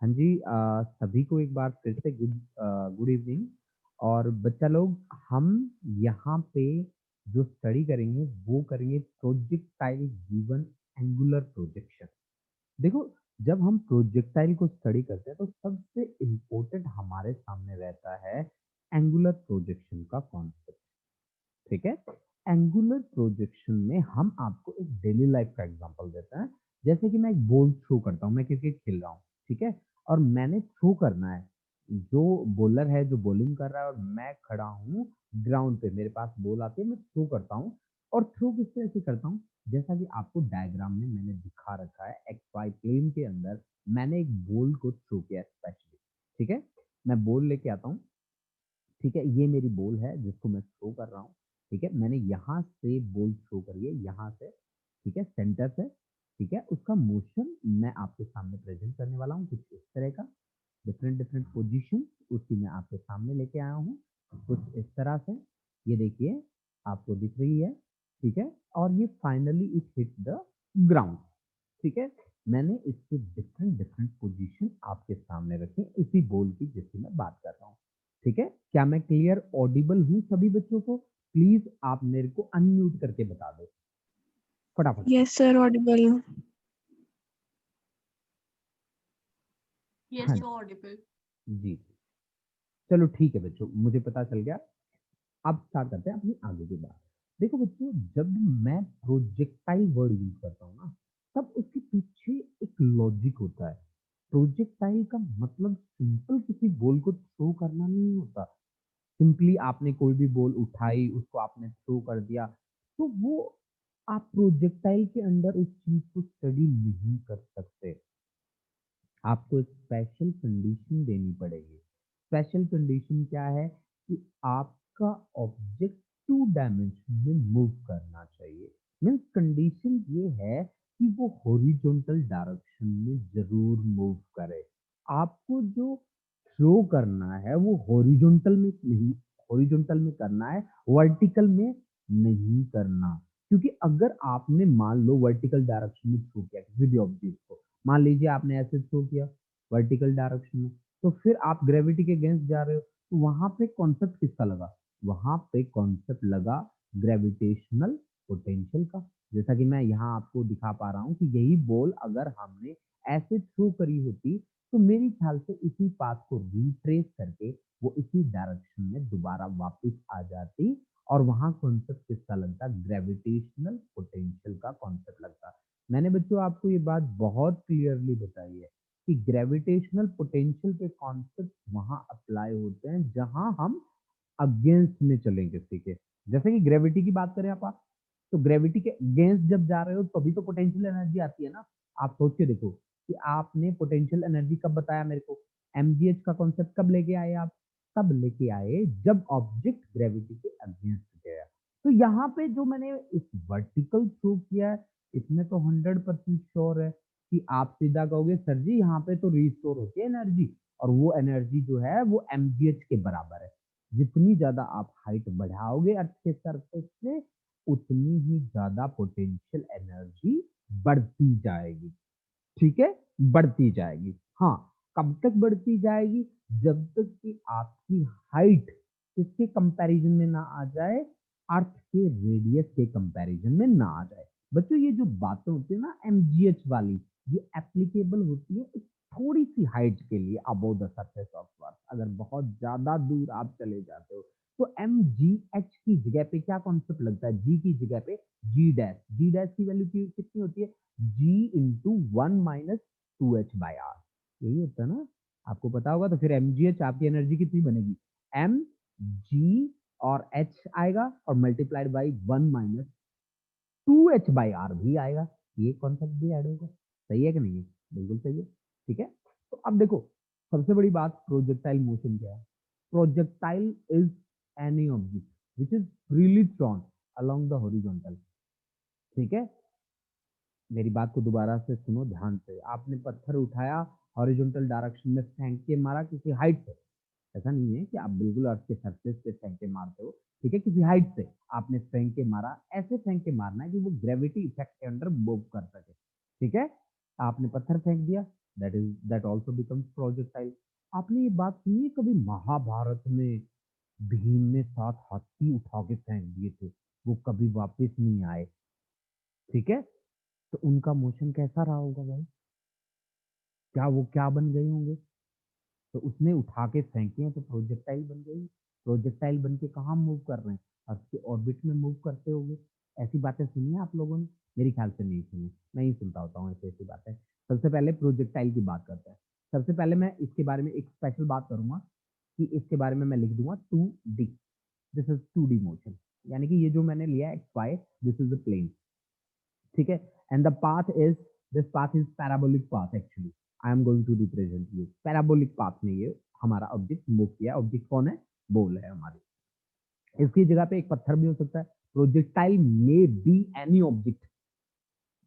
हाँ जी, सभी को एक बार फिर से गुड इवनिंग। और बच्चा लोग, हम यहाँ पे जो स्टडी करेंगे वो करेंगे प्रोजेक्टाइल गिवन एंगुलर प्रोजेक्शन। देखो, जब हम प्रोजेक्टाइल को स्टडी करते हैं तो सबसे इम्पोर्टेंट हमारे सामने रहता है एंगुलर प्रोजेक्शन का कॉन्सेप्ट। ठीक है। एंगुलर प्रोजेक्शन में हम आपको एक डेली लाइफ का एग्जांपल देते हैं। जैसे कि मैं एक बॉल थ्रो करता हूँ, मैं क्रिकेट खेल रहा हूँ। ठीक है। और मैंने थ्रो करना है, जो बॉलर है जो बॉलिंग कर रहा है और मैं खड़ा हूँ ग्राउंड पे, मेरे पास बॉल आती है, मैं थ्रो करता हूँ। और थ्रो किस तरह से करता हूँ, जैसा कि आपको डायग्राम में मैंने दिखा रखा है, एक्स वाई प्लेन के अंदर मैंने एक बॉल को थ्रो किया स्पेशली। ठीक है। मैं बॉल लेके आता हूँ। ठीक है, ये मेरी बॉल है जिसको मैं थ्रो कर रहा हूँ। ठीक है, मैंने यहाँ से बॉल थ्रो करी है, यहाँ से। ठीक है, सेंटर से। ठीक है, उसका मोशन मैं आपके सामने प्रेजेंट करने वाला हूँ कुछ इस तरह का। डिफरेंट डिफरेंट पोजीशन उसकी मैं आपके सामने लेके आया हूँ कुछ इस तरह से। ये देखिए, आपको दिख रही है। ठीक है, और ये finally it hit the ground. ठीक है, मैंने इसके डिफरेंट डिफरेंट पोजीशन आपके सामने रखे इसी बॉल की जिसकी मैं बात कर रहा हूँ। ठीक है, क्या मैं क्लियर ऑडिबल हूँ सभी बच्चों को? प्लीज आप मेरे को अनम्यूट करके बता दो फटाफट से। Yes, sir, audible. Yes, हाँ you're audible. जी, चलो ठीक है बच्चों, मुझे पता चल गया। अब स्टार्ट करते हैं अपनी आगे की बात। देखो बच्चों, जब मैं प्रोजेक्टाइल वर्ड यूज करता हूँ ना, तब उसके पीछे एक लॉजिक होता है। प्रोजेक्टाइल का मतलब सिंपल किसी बॉल को थ्रो करना नहीं होता। सिंपली आपने कोई भी बॉल उठाई, उसको आपने थ्रो कर दिया, तो वो आप प्रोजेक्टाइल के अंदर उस चीज को स्टडी नहीं कर सकते। आपको एक स्पेशल कंडीशन देनी पड़ेगी। स्पेशल कंडीशन क्या है कि आपका ऑब्जेक्ट 2 डायमेंशन में मूव करना चाहिए। मीन्स कंडीशन ये है कि वो हॉरिजॉन्टल डायरेक्शन में जरूर मूव करे। आपको जो थ्रो करना है वो हॉरिजॉन्टल में नहीं, हॉरिजॉन्टल में करना है, वर्टिकल में नहीं करना। क्योंकि अगर आपने मान लो वर्टिकल डायरेक्शन में थ्रो किया किसी भी ऑब्जेक्ट को, मान लीजिए आपने ऐसे थ्रो किया वर्टिकल डायरेक्शन में, तो फिर आप ग्रेविटी के अगेंस्ट जा रहे हो, तो वहां पे कॉन्सेप्ट किसका लगा? वहां पे कॉन्सेप्ट लगा ग्रेविटेशनल पोटेंशियल का। जैसा कि मैं यहाँ आपको दिखा पा रहा हूँ कि यही बॉल अगर हमने ऐसे थ्रो करी होती तो मेरी ख्याल से इसी पाथ को रिट्रेस करके वो इसी डायरेक्शन में दोबारा वापस आ जाती, और वहां कॉन्सेप्ट किसका लगता? ग्रेविटेशनल पोटेंशियल का कॉन्सेप्ट लगता। मैंने बच्चों आपको ये बात बहुत क्लियरली बताई है कि ग्रेविटेशनल पोटेंशियल के कॉन्सेप्ट वहां अप्लाई होते हैं जहां हम अगेंस्ट में चलें किसी के। जैसे कि ग्रेविटी की बात करें आप, तो ग्रेविटी के अगेंस्ट जब जा रहे हो तभी तो पोटेंशियल एनर्जी आती है ना। आप सोच के देखो कि आपने पोटेंशियल एनर्जी कब बताया मेरे को, एमजीएच का कॉन्सेप्ट कब लेके आए आप? तब लेके आए जब ऑब्जेक्ट ग्रेविटी के अगेंस्ट गया। तो यहाँ पे जो मैंने इस वर्टिकल थ्रो किया है, इसमें तो 100% श्योर है कि आप सीधा कहोगे सर जी यहाँ पे तो रिस्टोर होती है एनर्जी, और वो एनर्जी जो है वो एमजीएच के बराबर है। जितनी ज्यादा आप हाइट बढ़ाओगे अर्थ के सरफेस से, उतनी ही ज्यादा पोटेंशियल एनर्जी बढ़ती जाएगी। ठीक है, बढ़ती जाएगी। हाँ, कब तक बढ़ती जाएगी? जब तक कि आपकी हाइट किसके कंपैरिजन में ना आ जाए? अर्थ के रेडियस के कंपैरिजन में ना आ जाए। बच्चों, ये जो बातें होती है ना एमजीएच वाली, ये एप्लीकेबल होती है एक थोड़ी सी हाइट के लिए, above the surface of earth. अगर बहुत ज्यादा दूर आप चले जाते हो तो एम जी एच की जगह पे क्या कॉन्सेप्ट लगता है? जी की जगह पे जी डैश। जी डैश की वैल्यू कितनी होती है? जी इंटू 1 - 2h/r। यही होता है ना, आपको पता होगा। तो फिर एम जी एच आपकी एनर्जी कितनी बनेगी? एम जी और एच आएगा और मल्टीप्लाइड बाई 1 - 2h/r भी आएगा। ये कॉन्सेप्ट भी ऐड होगा। सही है कि नहीं है? बिल्कुल सही है। ठीक है, तो अब देखो, सबसे बड़ी बात, प्रोजेक्टाइल मोशन क्या है? Projectile is any object which is freely thrown along the horizontal. ठीक है, मेरी बात को दोबारा से सुनो ध्यान से। आपने पत्थर उठाया, हॉरिजॉन्टल डायरेक्शन में फेंक के मारा किसी हाइट से। ऐसा नहीं है कि आप बिल्कुल अर्थ के सरफेस पे फेंक के मारते हो। ठीक है, किसी हाइट से आपने फेंक के मारा। ऐसे फेंक के मारना है कि वो ग्रेविटी इफेक्ट के अंडर मूव कर सके। ठीक है, आपने पत्थर फेंक दिया, दैट आल्सो बिकम्स प्रोजेक्टाइल। आपने ये बात सुनी है कभी महाभारत में भीम ने 7 हाथी उठा के फेंक दिए थे, वो कभी वापस नहीं आए, ठीक है? तो उनका मोशन कैसा रहा होगा भाई? क्या वो क्या बन गए होंगे? तो उसने उठा के फेंके हैं तो प्रोजेक्टाइल बन गई। प्रोजेक्टाइल बन के कहाँ मूव कर रहे हैं? अर्थ के ऑर्बिट में मूव करते होंगे। ऐसी बातें सुनी है आप लोगों ने? मेरे ख्याल से नहीं सुनी। मैं ही सुनता होता हूँ ऐसी ऐसी बातें। सबसे पहले प्रोजेक्टाइल की बात करते हैं। सबसे पहले मैं इसके बारे में एक स्पेशल बात करूंगा कि इसके बारे में मैं लिख दूंगा 2D। This is 2D motion, यानी कि ये जो मैंने लिया X Y, this is the plane, ठीक है? And the path is, this path is parabolic path actually. I am going to represent you parabolic path में ये हमारा ऑब्जेक्ट मूव किया। ऑब्जेक्ट कौन है? बॉल है हमारी। इसकी जगह पे एक पत्थर भी हो सकता है। Projectile may be any object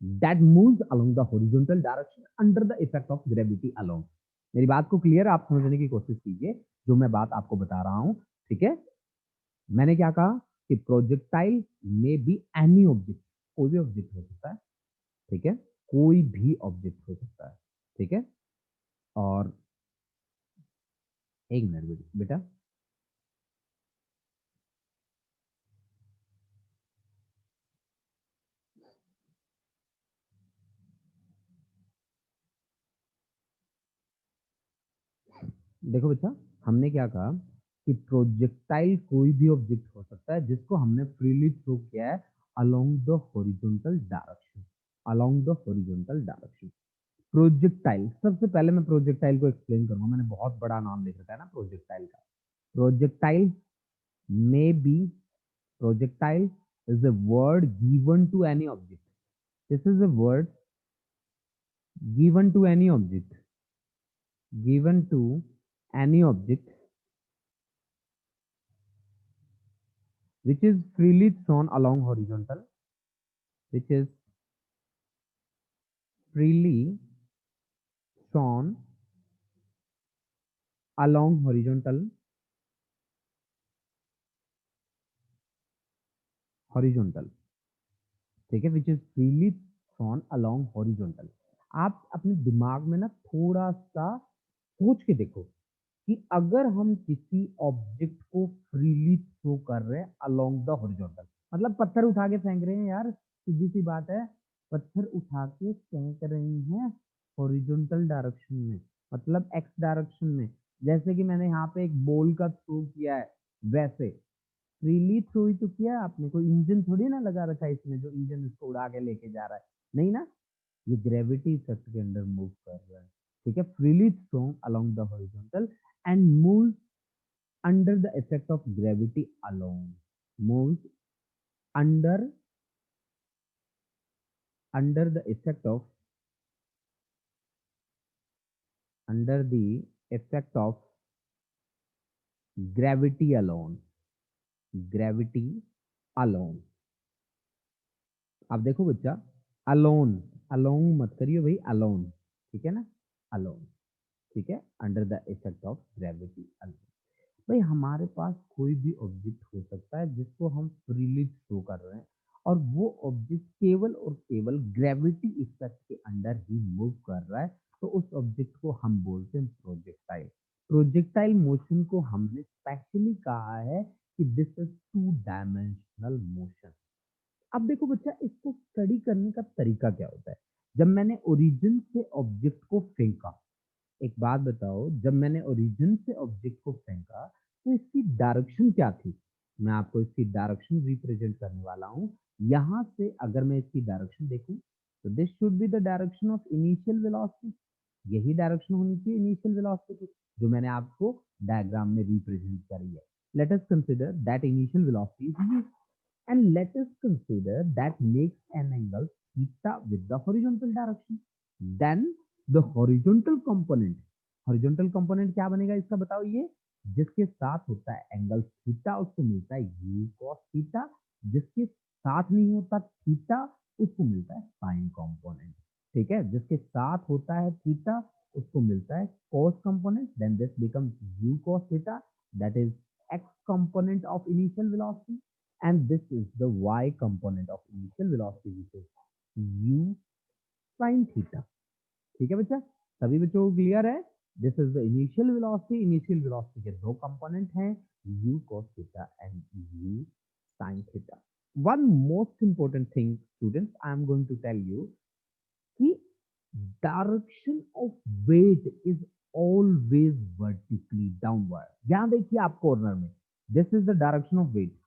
that moves along the horizontal direction under the effect of gravity along. मेरी बात को क्लियर आप समझने की कोशिश कीजिए जो मैं बात आपको बता रहा हूं, ठीक है? मैंने क्या कहा कि प्रोजेक्टाइल में बी एनी ऑब्जेक्ट, कोई भी ऑब्जेक्ट हो सकता है, ठीक है? कोई भी ऑब्जेक्ट हो सकता है, ठीक है? और एक मिनट बेटा, देखो बच्चा, हमने क्या कहा कि प्रोजेक्टाइल कोई भी ऑब्जेक्ट हो सकता है जिसको हमने फ्रीली थ्रो किया है along the horizontal direction, along the horizontal direction. Projectile, सबसे पहले मैं प्रोजेक्टाइल को एक्सप्लेन करूंगा। मैंने बहुत बड़ा नाम लिख रखा है ना प्रोजेक्टाइल का। Projectile may be, projectile is a word given to any object. This is a word given to any object, given to any object which is freely thrown along horizontal, which is freely thrown along horizontal, horizontal, ठीक है? Which is freely thrown along horizontal. आप अपने दिमाग में ना थोड़ा सा सोच के देखो कि अगर हम किसी ऑब्जेक्ट को फ्रीली थ्रो कर रहे हैं अलोंग द हॉरिजॉन्टल, मतलब पत्थर उठा के फेंक रहे हैं यार, सीधी सी बात है, पत्थर उठा के फेंक रहे हैं हॉरिजॉन्टल डायरेक्शन में, मतलब एक्स डायरेक्शन में। जैसे कि मैंने यहाँ पे एक बॉल का थ्रो किया है, वैसे फ्रीली थ्रो ही तो किया है आपने। कोई इंजन थोड़ी ना लगा रखा है इसमें जो इंजन इसको उड़ा के लेके जा रहा है, नहीं ना। ये ग्रेविटी इफेक्ट के अंडर मूव कर रहा है, ठीक है? Freely thrown along the horizontal and move under the effect of gravity alone, move under, under the effect of, under the effect of gravity alone, gravity alone. अब देखो बच्चा, alone, alone मत करिए भाई, अलोन, ठीक है ना? अलोन, ठीक है? Under the effect of gravity alone. भाई हमारे पास कोई भी ऑब्जेक्ट हो सकता है जिसको हम फ्रीली थ्रो कर रहे हैं और वो ऑब्जेक्ट केवल और केवल ग्रेविटी इफेक्ट के अंडर ही मूव कर रहा है, तो उस ऑब्जेक्ट को हम बोलते हैं प्रोजेक्टाइल। प्रोजेक्टाइल मोशन को हमने स्पेशली कहा है कि दिस इज 2 डायमेंशनल मोशन। अब देखो बच्चा, इसको स्टडी करने का तरीका क्या होता है? जब मैंने ओरिजिन से ऑब्जेक्ट को फेंका, एक बात बताओ, जब मैंने ओरिजिन से ऑब्जेक्ट को फेंका तो इसकी डायरेक्शन क्या थी? मैं आपको इसकी डायरेक्शन रिप्रेजेंट करने वाला हूं। यहां से अगर मैं इसकी डायरेक्शन देखूं तो this should be the direction of initial velocity. यही डायरेक्शन होनी चाहिए इनिशियल वेलोसिटी की, जो मैंने आपको डायग्राम में रिप्रेजेंट करी है। Let us consider that initial velocity is, and let us consider that makes an angle theta with the horizontal direction. Then the horizontal component क्या बनेगा इसका बताओ? ये जिसके साथ होता है एंगल थीटा उसको मिलता है u cos थीटा, जिसके साथ नहीं होता थीटा उसको मिलता है साइन कंपोनेंट, ठीक है? जिसके साथ होता है थीटा उसको मिलता है cos component, then this becomes u cos theta, that is x component of initial velocity, and this is the y component of initial velocity which is u sin theta, ठीक है बच्चा? सभी बच्चों को क्लियर है? This is the initial velocity. Initial velocity के दो component हैं, u cos theta and u sin theta. One most important thing students, I am going to tell you कि direction of weight is always vertically downward. यहां देखिए आप corner में, this is the direction of weight.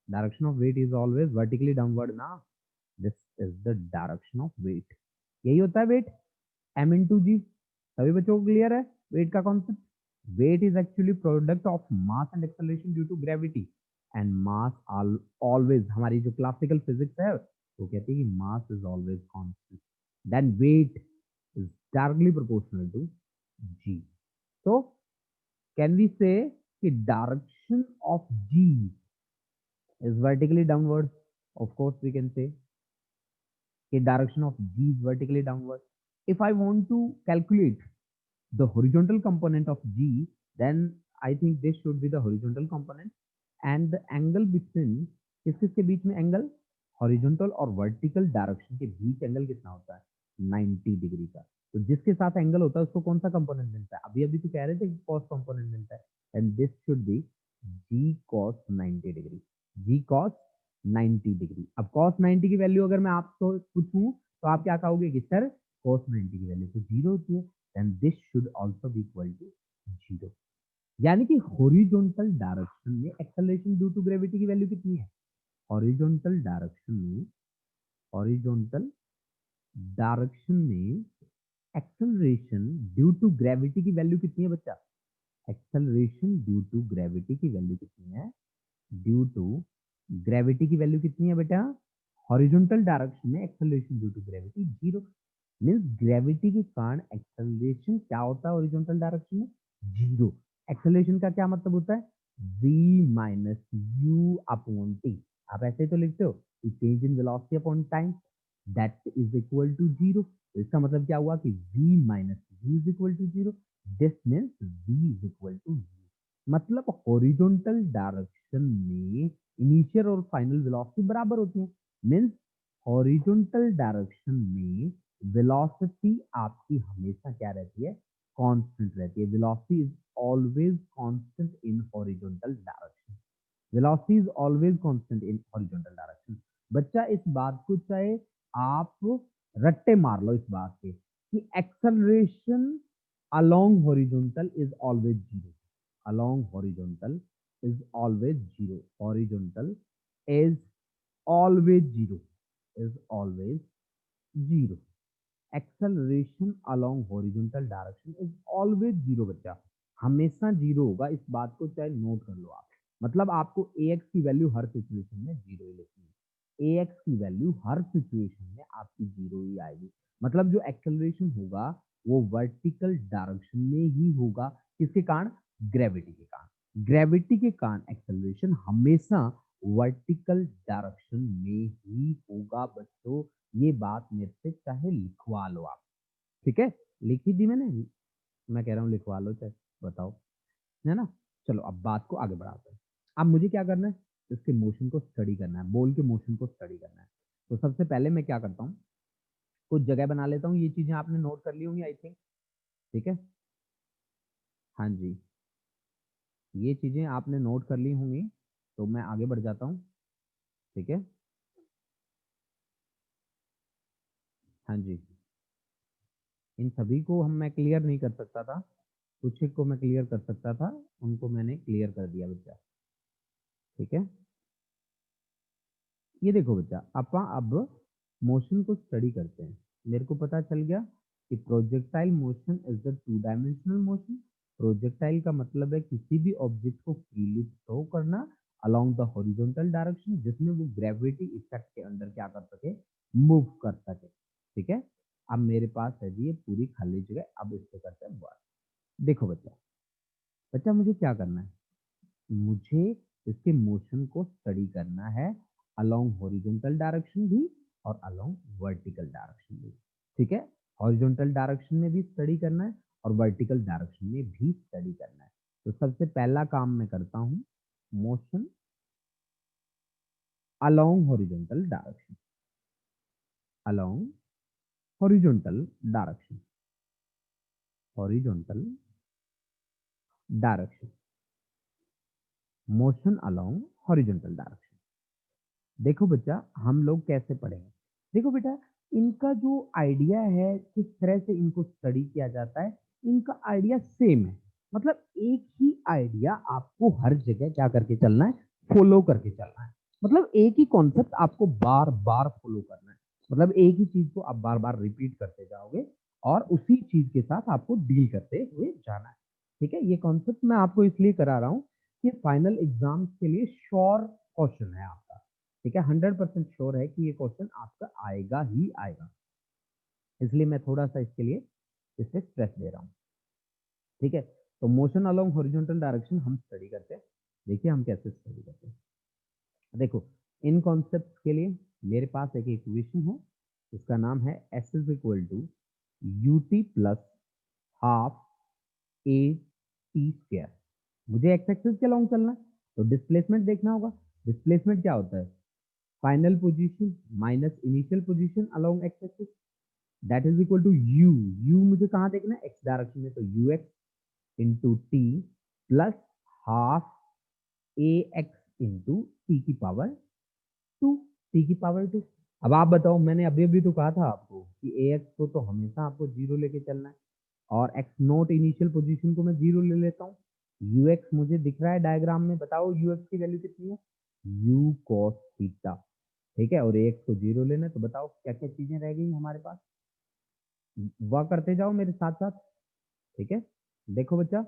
Direction of weight is always vertically downward ना। This is the direction of weight. यही होता है wait, m into जी। सभी बच्चों को क्लियर है वेट का concept? Weight is actually product of mass and acceleration due to gravity. And mass always, हमारी जो क्लासिकल फिजिक्स है वो कहती है कि mass is always constant, then weight is directly proportional to g। तो कैन वी से कि direction of g is vertically downward? Of course we can say the direction of g is vertically downward. If I want to calculate the horizontal component of g, then I think this should be the horizontal component, and the angle between, किसके बीच में angle? Horizontal और vertical direction के बीच angle कितना होता है? 90 degree का। तो जिसके साथ एंगल होता है उसको कौन सा कंपोनेंट मिलता है? अभी अभी तो कह रहे थे कि कॉस कंपोनेंट मिलता है, and this should be G cos 90 degree. G cos 90 degree. अब कॉस 90 की वैल्यू अगर मैं आपको पूछूं तो आप क्या कहोगे कि सर कॉस 90 की वैल्यू तो जीरो होती है, then this should also be equal to 0। यानी कि हॉरिजॉन्टल डायरेक्शन में एक्सेलरेशन ड्यू टू ग्रेविटी की वैल्यू कितनी है? हॉरिजॉन्टल डायरेक्शन में, हॉरिजॉन्टल डायरेक्शन में एक्सेलरेशन ड्यू टू ग्रेविटी की वैल्यू कितनी है बच्चा? एक्सेलरेशन ड्यू टू ग्रेविटी की वैल्यू कितनी है? ड्यू टू ग्रेविटी की वैल्यू कितनी है बेटा? हॉरिजॉन्टल डायरेक्शन में acceleration due to gravity zero. Means gravity के कारण एक्सेलरेशन क्या होता है हॉरिजॉन्टल डायरेक्शन में? जीरो। एक्सेलरेशन का क्या मतलब होता है? v minus U upon T. आप ऐसे तो लिखते हो कि change in velocity upon time that is equal to zero. तो इसका मतलब क्या हुआ कि v minus U is equal to zero. This means v is equal to zero. मतलब हॉरिजॉन्टल डायरेक्शन में इनिशियल और फाइनल वेलोसिटी बराबर होती है। मीन्स हॉरिजॉन्टल डायरेक्शन में वेलोसिटी आपकी हमेशा क्या रहती है? कांस्टेंट रहती है। Velocity is always constant in horizontal direction. Velocity is always constant in horizontal direction. बच्चा इस बात को चाहे आप रट्टे मार लो इस बात के कि acceleration along horizontal is always zero. Along horizontal is always zero. Horizontal is always zero, is always zero. Acceleration along horizontal direction is always zero बच्चा, हमेशा जीरो होगा। इस बात को चाहे नोट कर लो आप। मतलब आपको ax की वैल्यू हर सिचुएशन में जीरो ही लिखनी है। ax की वैल्यू हर सिचुएशन में आपकी जीरो ही आएगी। मतलब जो एक्सेलरेशन होगा वो वर्टिकल डायरेक्शन में ही होगा। किसके कारण? ग्रेविटी के कारण। ग्रेविटी के कारण एक्सेलरेशन हमेशा वर्टिकल डायरेक्शन में ही होगा बच्चों। ये बात मेरे से चाहे लिखवा लो आप, ठीक है? लिखी दी मैंने, मैं कह रहा हूँ लिखवा लो चाहे, बताओ, है ना? चलो अब बात को आगे बढ़ाते हैं। अब मुझे क्या करना है? इसके मोशन को स्टडी करना है, बॉल के मोशन को स्टडी करना है। तो सबसे पहले मैं क्या करता हूँ, कुछ जगह बना लेता हूँ। ये चीजें आपने नोट कर ली होंगी आई थिंक, ठीक है? हाँ जी, ये चीजें आपने नोट कर ली होंगी, तो मैं आगे बढ़ जाता हूँ, ठीक है? हाँ जी, इन सभी को मैं क्लियर नहीं कर सकता था, कुछ एक को मैं क्लियर कर सकता था, उनको मैंने क्लियर कर दिया बच्चा, ठीक है? ये देखो बच्चा, अपन अब मोशन को स्टडी करते हैं। मेरे को पता चल गया कि projectile motion is the two dimensional motion. Projectile का मतलब है किसी भी ऑब्जेक्ट को फ्रीली थ्रो करना अलोंग द हॉरिजॉन्टल डायरेक्शन, जिसमें वो ग्रेविटी इफेक्ट के अंदर क्या कर सके? मूव कर सके, ठीक है? अब मेरे पास है जी ये पूरी खाली जगह, अब इससे करते हैं बात। देखो बच्चा, बच्चा मुझे क्या करना है? मुझे इसके मोशन को स्टडी करना है अलोंग हॉरिजॉन्टल डायरेक्शन भी और अलोंग वर्टिकल डायरेक्शन भी, ठीक है? हॉरिजॉन्टल डायरेक्शन में भी स्टडी करना है और वर्टिकल डायरेक्शन में भी स्टडी करना है। तो सबसे पहला काम मैं करता हूं, motion along horizontal direction, along horizontal direction. Horizontal direction, motion along horizontal direction. देखो बच्चा, हम लोग कैसे पढ़ेंगे? देखो बेटा, इनका जो आइडिया है, किस तरह से इनको स्टडी किया जाता है, इनका आइडिया सेम है। मतलब एक ही आइडिया आपको हर जगह क्या करके चलना है, फॉलो करके चलना है। मतलब एक ही कॉन्सेप्ट आपको बार बार फॉलो करना है। मतलब एक ही चीज को आप बार बार रिपीट करते जाओगे और उसी चीज के साथ आपको डील करते हुए जाना है। ठीक है, ये कॉन्सेप्ट मैं आपको इसलिए करा रहा हूँ कि फाइनल एग्जाम्स के लिए श्योर क्वेश्चन है आपका। ठीक है, 100% श्योर है कि ये क्वेश्चन आपका आएगा ही आएगा, इसलिए मैं थोड़ा सा इसके लिए इसे स्ट्रेस दे रहा हूँ। ठीक है, तो मोशन अलोंग हॉरिजॉन्टल डायरेक्शन हम स्टडी करते हैं। देखिए हम कैसे स्टडी करते हैं। देखो, इन कॉन्सेप्ट के लिए मेरे पास एक इक्वेशन है, इसका नाम है S is equal to U T plus half A T square. मुझे एक्स एक्सिस के लॉन्ग चलना है, तो डिस्प्लेसमेंट देखना होगा। डिस्प्लेसमेंट क्या होता है? Final position minus initial position along X axis, that is equal to U. U मुझे कहाँ देखना है? एक्स डायरेक्शन में, तो U X into T plus half A x into T की पावर टू, टी की पावर टू। अब आप बताओ, मैंने अभी अभी तो कहा था आपको कि ए एक्स को तो हमेशा आपको जीरो लेके चलना है, और एक्स नोट इनिशियल पोजीशन को मैं जीरो ले लेता हूँ। यू एक्स मुझे दिख रहा है डायग्राम में, बताओ यू एक्स की वैल्यू कितनी है? U cos theta. ठीक है, और ए एक्स को जीरो लेना है, तो बताओ क्या क्या चीजें रह गई हमारे पास? वह करते जाओ मेरे साथ साथ। ठीक है, देखो बच्चा,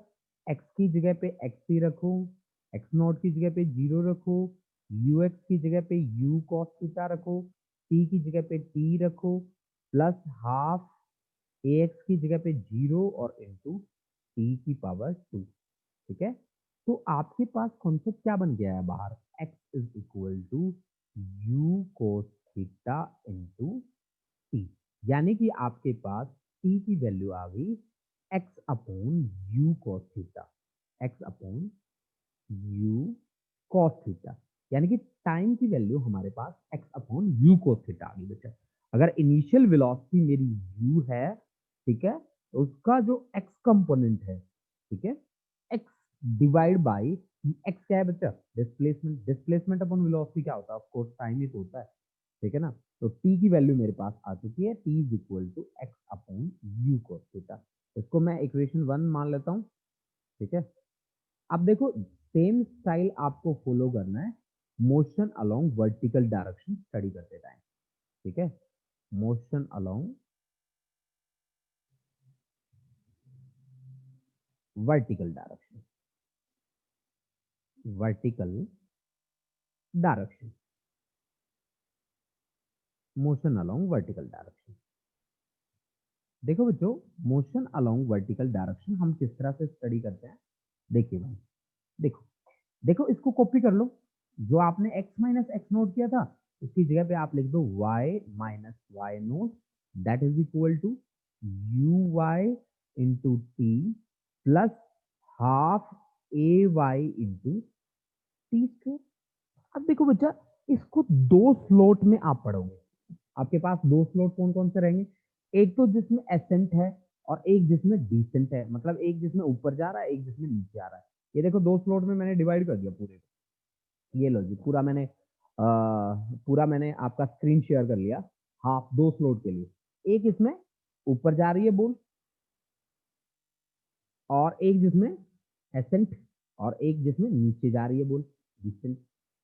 x की जगह पे एक्स ही रखो, एक्स नॉट की जगह पे जीरो रखो, यू एक्स की जगह पे यू कॉस थीटा रखो, t की जगह पे t रखो, प्लस हाफ ए एक्स की जगह पे जीरो और इंटू टी की पावर टू। ठीक है, तो आपके पास कॉन्सेप्ट क्या बन गया है बाहर? x is equal to U cos theta into T, यानी कि आपके पास t की वैल्यू आ गई x upon you cos theta, x upon you cos theta, यानी कि टाइम की वैल्यू हमारे पास x upon you cos theta आ गई बच्चा। अगर इनिशियल वेलोसिटी मेरी u है, ठीक है, तो उसका जो x कंपोनेंट है, ठीक है, x डिवाइड बाई x क्या है बच्चा? डिस्प्लेसमेंट। डिस्प्लेसमेंट अपॉन वेलोसिटी क्या होता है? ऑफ कोर्स टाइम ही तो होता है। ठीक है ना, तो t की वैल्यू मेरे पास आ चुकी है, t is equal to X upon you cos theta. इसको मैं इक्वेशन 1 मान लेता हूँ। ठीक है, अब देखो, सेम स्टाइल आपको फॉलो करना है motion along vertical direction study करते टाइम। ठीक है, motion along vertical direction, vertical direction, motion along vertical direction. देखो बच्चों, मोशन अलोंग वर्टिकल डायरेक्शन हम किस तरह से स्टडी करते हैं। देखिए भाई, देखो देखो, इसको कॉपी कर लो। जो आपने x माइनस एक्स नोट किया था, उसकी जगह पे आप लिख दो y minus Y naught, that is equal to you Y into T plus half A Y into T square. अब देखो बच्चा, इसको दो स्लॉट में आप पढ़ोगे। आपके पास दो स्लॉट कौन कौन से रहेंगे? एक तो जिसमें एसेंट है और एक जिसमें डिसेंट है, मतलब एक जिसमें ऊपर जा रहा है, एक जिसमें नीचे आ रहा है। ये देखो, दो स्लॉट में मैंने डिवाइड कर दिया पूरे को। ये लो जी, पूरा मैंने आपका स्क्रीन शेयर कर लिया हाफ दो स्लॉट के लिए। एक इसमें ऊपर जा रही है बॉल, और एक जिसमें एसेंट, और एक जिसमें नीचे जा रही है बॉल, डिसेंट।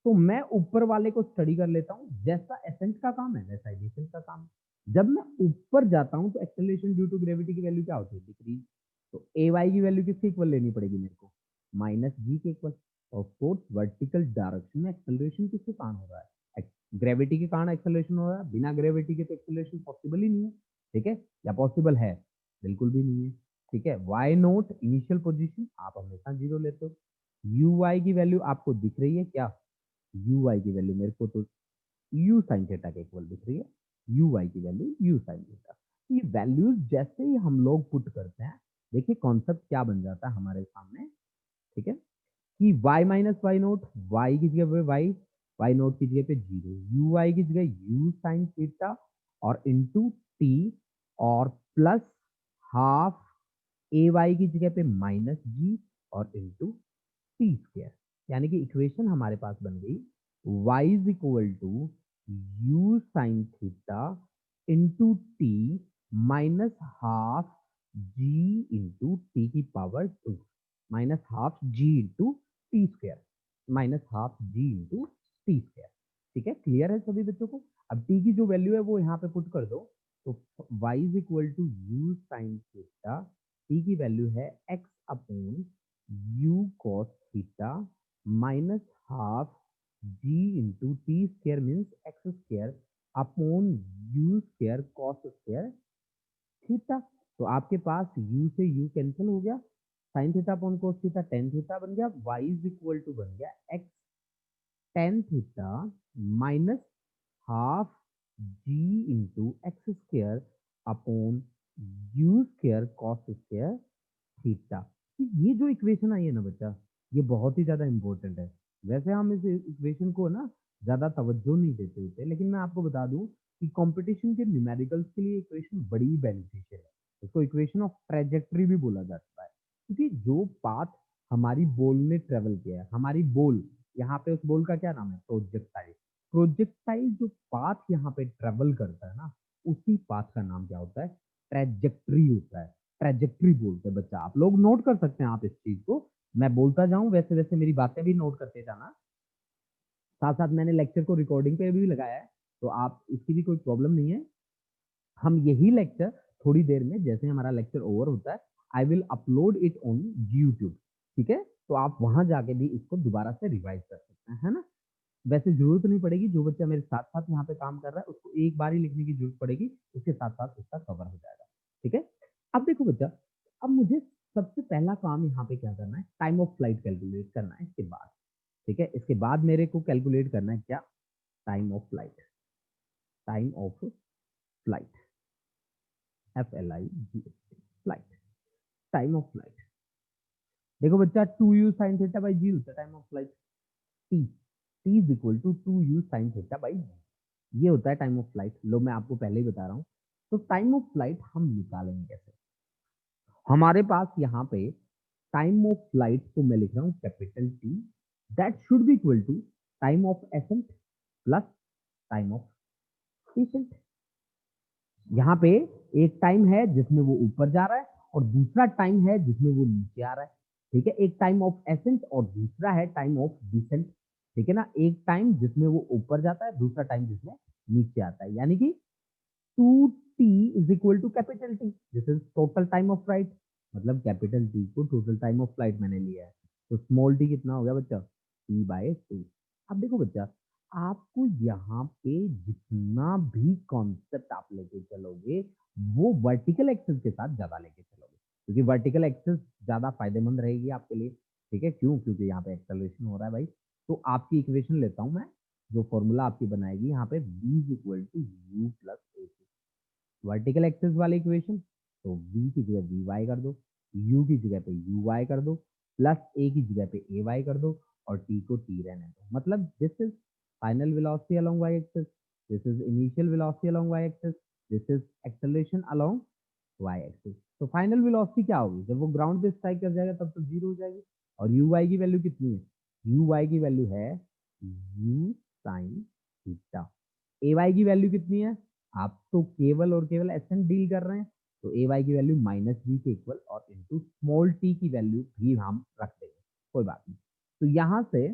तो मैं ऊपर वाले को स्टडी कर लेता हूँ, जैसा एसेंट का काम है वैसा ही डिसेंट का काम है। जब मैं ऊपर जाता हूँ तो एक्सेलरेशन ड्यू टू ग्रेविटी की वैल्यू क्या होती है? डिक्रीज। तो ए वाई की वैल्यू किसके इक्वल लेनी पड़ेगी मेरे को? माइनस जी के इक्वल। ऑफ कोर्स वर्टिकल डायरेक्शन में एक्सेलरेशन किसके कारण हो रहा है? ग्रेविटी के कारण एक्सेलरेशन हो रहा है। बिना ग्रेविटी के तो एक्सेलरेशन पॉसिबल ही नहीं है। ठीक है, या पॉसिबल है? बिल्कुल भी नहीं है। ठीक है, वाई नोट इनिशियल पोजीशन आप हमेशा जीरो लेते हो। यू वाई की वैल्यू आपको दिख रही है क्या? यू वाई की वैल्यू मेरे को तो यू साइन थीटा के इक्वल दिख रही है। यू वाई की वैल्यू यू साइन थीटा। ये वैल्यूज जैसे ही हम लोग पुट करते हैं, देखिए कॉन्सेप्ट क्या बन जाता है हमारे सामने। ठीक है, कि y minus Y naught, y की जगह पे y, y नोट की जगह पे जीरो, यू वाई की जगह यू साइन थीटा और इंटू टी, और प्लस हाफ ए वाई की जगह पे माइनस जी और इंटू टी स्क्वायर, यानी कि इक्वेशन हमारे पास बन गई y is equal to you sine theta into t minus half ji into T की पावर 2 माइनस हाफ जी into T square, minus half जी इंटू टी स्क्वायर। ठीक है, क्लियर है सभी बच्चों को? अब टी की जो वैल्यू है वो यहाँ पे पुट कर दो, तो y is equal to you sine theta, T की वैल्यू है x upon you cos theta minus half ji into T square means X square upon you square cos square theta. तो आपके पास u से u cancel हो गया, sine theta upon cos theta tan theta बन गया, y is equal to बन गया x tan theta minus half ji into x square upon you square cos square theta. तो ये जो इक्वेशन आई है ना बच्चा, ये बहुत ही ज्यादा इंपॉर्टेंट है। वैसे हम इस इक्वेशन को ना ज्यादा तवज्जो नहीं देते होते, लेकिन मैं आपको बता दूं कि कंपटीशन के न्यूमेरिकल्स के लिए इक्वेशन बड़ी बेनिफिशियल है। इसको इक्वेशन ऑफ ट्रेजेक्टरी भी बोला जाता है, क्योंकि जो पाथ हमारी बॉल ने ट्रेवल किया है, हमारी बॉल, यहाँ पे उस बॉल का क्या नाम है, प्रोजेक्टाइल। प्रोजेक्टाइल जो पाथ यहाँ पे ट्रेवल करता है ना, उसी पाथ का नाम क्या होता है, ट्रेजेक्टरी होता है। ट्रेजेक्टरी बोलते हैं बच्चा, आप लोग नोट कर सकते हैं आप इस चीज को, मैं बोलता जाऊं वैसे वैसे मेरी बातें भी नोट करते जाना। साथ साथ मैंने लेक्चर को रिकॉर्डिंग पे भी लगाया है, तो आप इसकी भी कोई प्रॉब्लम नहीं है। हम यही लेक्चर थोड़ी देर में, जैसे हमारा लेक्चर ओवर होता है, I will upload it on YouTube. ठीक है, तो आप वहां जाके भी इसको दोबारा से रिवाइज कर सकते हैं, है ना। वैसे जरूरत नहीं पड़ेगी, जो बच्चा मेरे साथ साथ यहाँ पे काम कर रहा है उसको एक बार ही लिखने की जरूरत पड़ेगी, उसके साथ साथ उसका कवर हो जाएगा। ठीक है, अब देखो बच्चा, अब मुझे सबसे पहला काम यहाँ पे क्या करना है, टाइम ऑफ फ्लाइट कैलकुलेट करना है इसके बाद। ठीक है, इसके बाद मेरे को कैलकुलेट करना है क्या, time of flight, time of flight, FLIGHT, flight, time of flight. देखो बच्चा, 2u sine theta by g होता है time of flight, t, t is equal to 2u sine theta by g, ये होता है टाइम ऑफ फ्लाइट। लो मैं आपको पहले ही बता रहा हूँ, तो टाइम ऑफ फ्लाइट हम निकालेंगे कैसे। हमारे पास यहाँ पे टाइम ऑफ फ्लाइट को मैं लिख रहा हूँ capital T, that should be equal to time of ascent plus time of descent. यहाँ पे एक टाइम है जिसमें वो ऊपर जा रहा है और दूसरा टाइम है जिसमें वो नीचे आ रहा है। ठीक है, एक टाइम ऑफ एसेंट और दूसरा है टाइम ऑफ डिसेंट। ठीक है ना, एक टाइम जिसमें वो ऊपर जाता है, दूसरा टाइम जिसमें नीचे आता है, यानी कि 2t is equal to capital T, this is total time of flight. मतलब कैपिटल टी को टोटल टाइम ऑफ फ्लाइट मैंने लिया है, तो स्मॉल टी कितना हो गया बच्चा, t/2। अब देखो बच्चा, आपको यहाँ पे जितना भी कॉन्सेप्ट आप लेके चलोगे, वो वर्टिकल एक्सेस के साथ ज्यादा लेके चलोगे, क्योंकि वर्टिकल एक्सेस ज्यादा फायदेमंद रहेगी आपके लिए। ठीक है, क्यों, क्योंकि यहाँ पे एक्सेलरेशन हो रहा है भाई। तो आपकी इक्वेशन लेता हूं मैं, जो फॉर्मूला आपकी बनाएगी यहाँ पे, v is equal to u plus a, vertical axis वाले इक्वेशन, तो v की जगह वी वाई कर दो, u की जगह पे यू वाई कर दो, प्लस a की जगह पे ए वाई कर दो, और t को t रहने दो। मतलब this is final velocity along y axis, this is initial velocity along y axis, this is acceleration along y axis. तो फाइनल वेलोसिटी क्या होगी, जब वो ग्राउंड पे स्ट्राइक कर जाएगा तब तो जीरो हो जाएगी। और यू वाई की वैल्यू कितनी है, यू वाई की वैल्यू है u sine theta. A y की वैल्यू कितनी है, आप तो केवल और केवल एसेंट डील कर रहे हैं, तो ए वाई की वैल्यू माइनस वी के इक्वल, और इंटू स्मॉल टी की वैल्यू भी हम रख देंगे, कोई बात नहीं। तो यहाँ से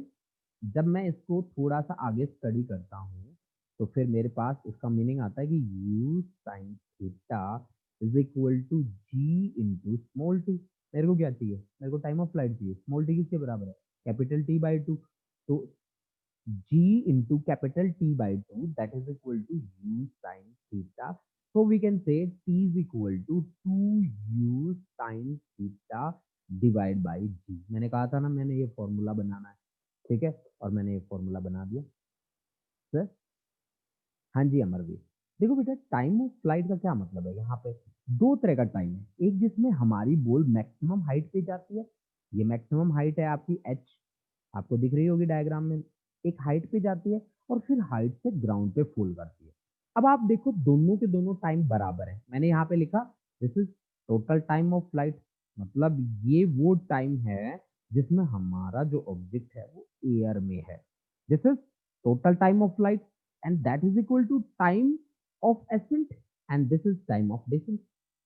जब मैं इसको थोड़ा सा आगे स्टडी करता हूँ, तो फिर मेरे पास इसका मीनिंग आता है कि u sine theta is equal to g into small t. मेरे को क्या चाहिए, मेरे को टाइम ऑफ फ्लाइट चाहिए, स्मॉल टी किसके बराबर है, कैपिटल टी/2। तो g into capital T/2, that is equal to u sin theta. So we can say t is equal to 2u sin theta divide by g। मैंने कहा था ना, मैंने ये फॉर्मूला बनाना है। ठीक है, और मैंने ये फॉर्मूला बना दिया सर। हाँ जी अमरवीर, देखो बेटा, टाइम ऑफ फ्लाइट का क्या मतलब है, यहाँ पे दो तरह का टाइम है। एक जिसमें हमारी बॉल मैक्सिमम हाइट पे जाती है, ये मैक्सिमम हाइट है आपकी h, आपको दिख रही होगी डायग्राम में, एक हाइट पे जाती है और फिर हाइट से ग्राउंड पे फॉल करती है। अब आप देखो, दोनों के दोनों टाइम बराबर है, मैंने यहाँ पे लिखा this is total time of flight, मतलब ये वो टाइम है जिसमें हमारा जो ऑब्जेक्ट है वो एयर में है। This is total time of flight and that is equal to time of ascent and this is time of descent.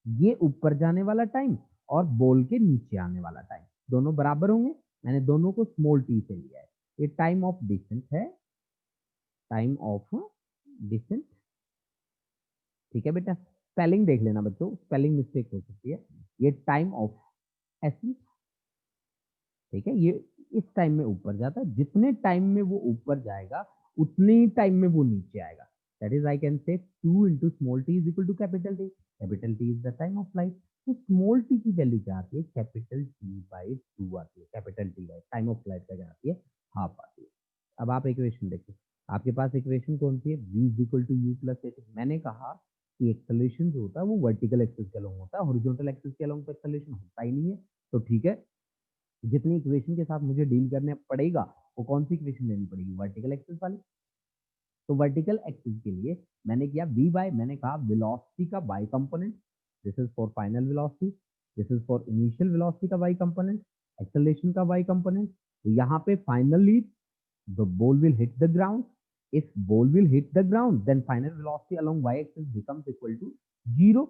ये ऊपर जाने वाला टाइम और बॉल के नीचे आने वाला टाइम दोनों बराबर होंगे। मैंने दोनों को स्मॉल टी से लिया है। ये टाइम ऑफ डिसेंट है, टाइम ऑफ डिसेंट। ठीक है बेटा, स्पेलिंग देख लेना बच्चों, स्पेलिंग मिस्टेक हो सकती है। ये टाइम ऑफ एसेंट, ठीक है, ये इस टाइम में ऊपर जाता है, जितने टाइम में वो ऊपर जाएगा उतने ही टाइम में वो नीचे आएगा। That is I can say 2 into small t is equal to capital t. Capital t is the time of flight. तो स्मॉल टी की वैल्यू क्या आती है? कैपिटल टी बाई 2 आती है। Capital t by time of flight का क्या आती है? हाफ आती है। अब आप इक्वेशन देखिए, आपके पास इक्वेशन कौन सी है? v is equal to u plus h. मैंने कहा कि एक्सेलरेशन जो होता है वो वर्टिकल एक्सिस के अलोंग होता है, हॉरिजॉन्टल एक्सिस के अलोंग तो एक्सेलरेशन होता ही नहीं है। तो ठीक है, जितनी इक्वेशन के साथ मुझे डील करने पड़ेगा वो कौन सी इक्वेशन लेनी पड़ेगी? वर्टिकल एक्सिस वाली। तो वर्टिकल एक्सिस के लिए मैंने किया वी बाय, मैंने कहा वेलोसिटी का y component, this is for final velocity, this is for initial velocity का वाई कंपोनेंट, एक्सेलरेशन का वाई कंपोनेंट। तो यहाँ पे finally the ball will hit the ground. If ball will hit the ground, then final velocity along y-axis becomes equal to 0.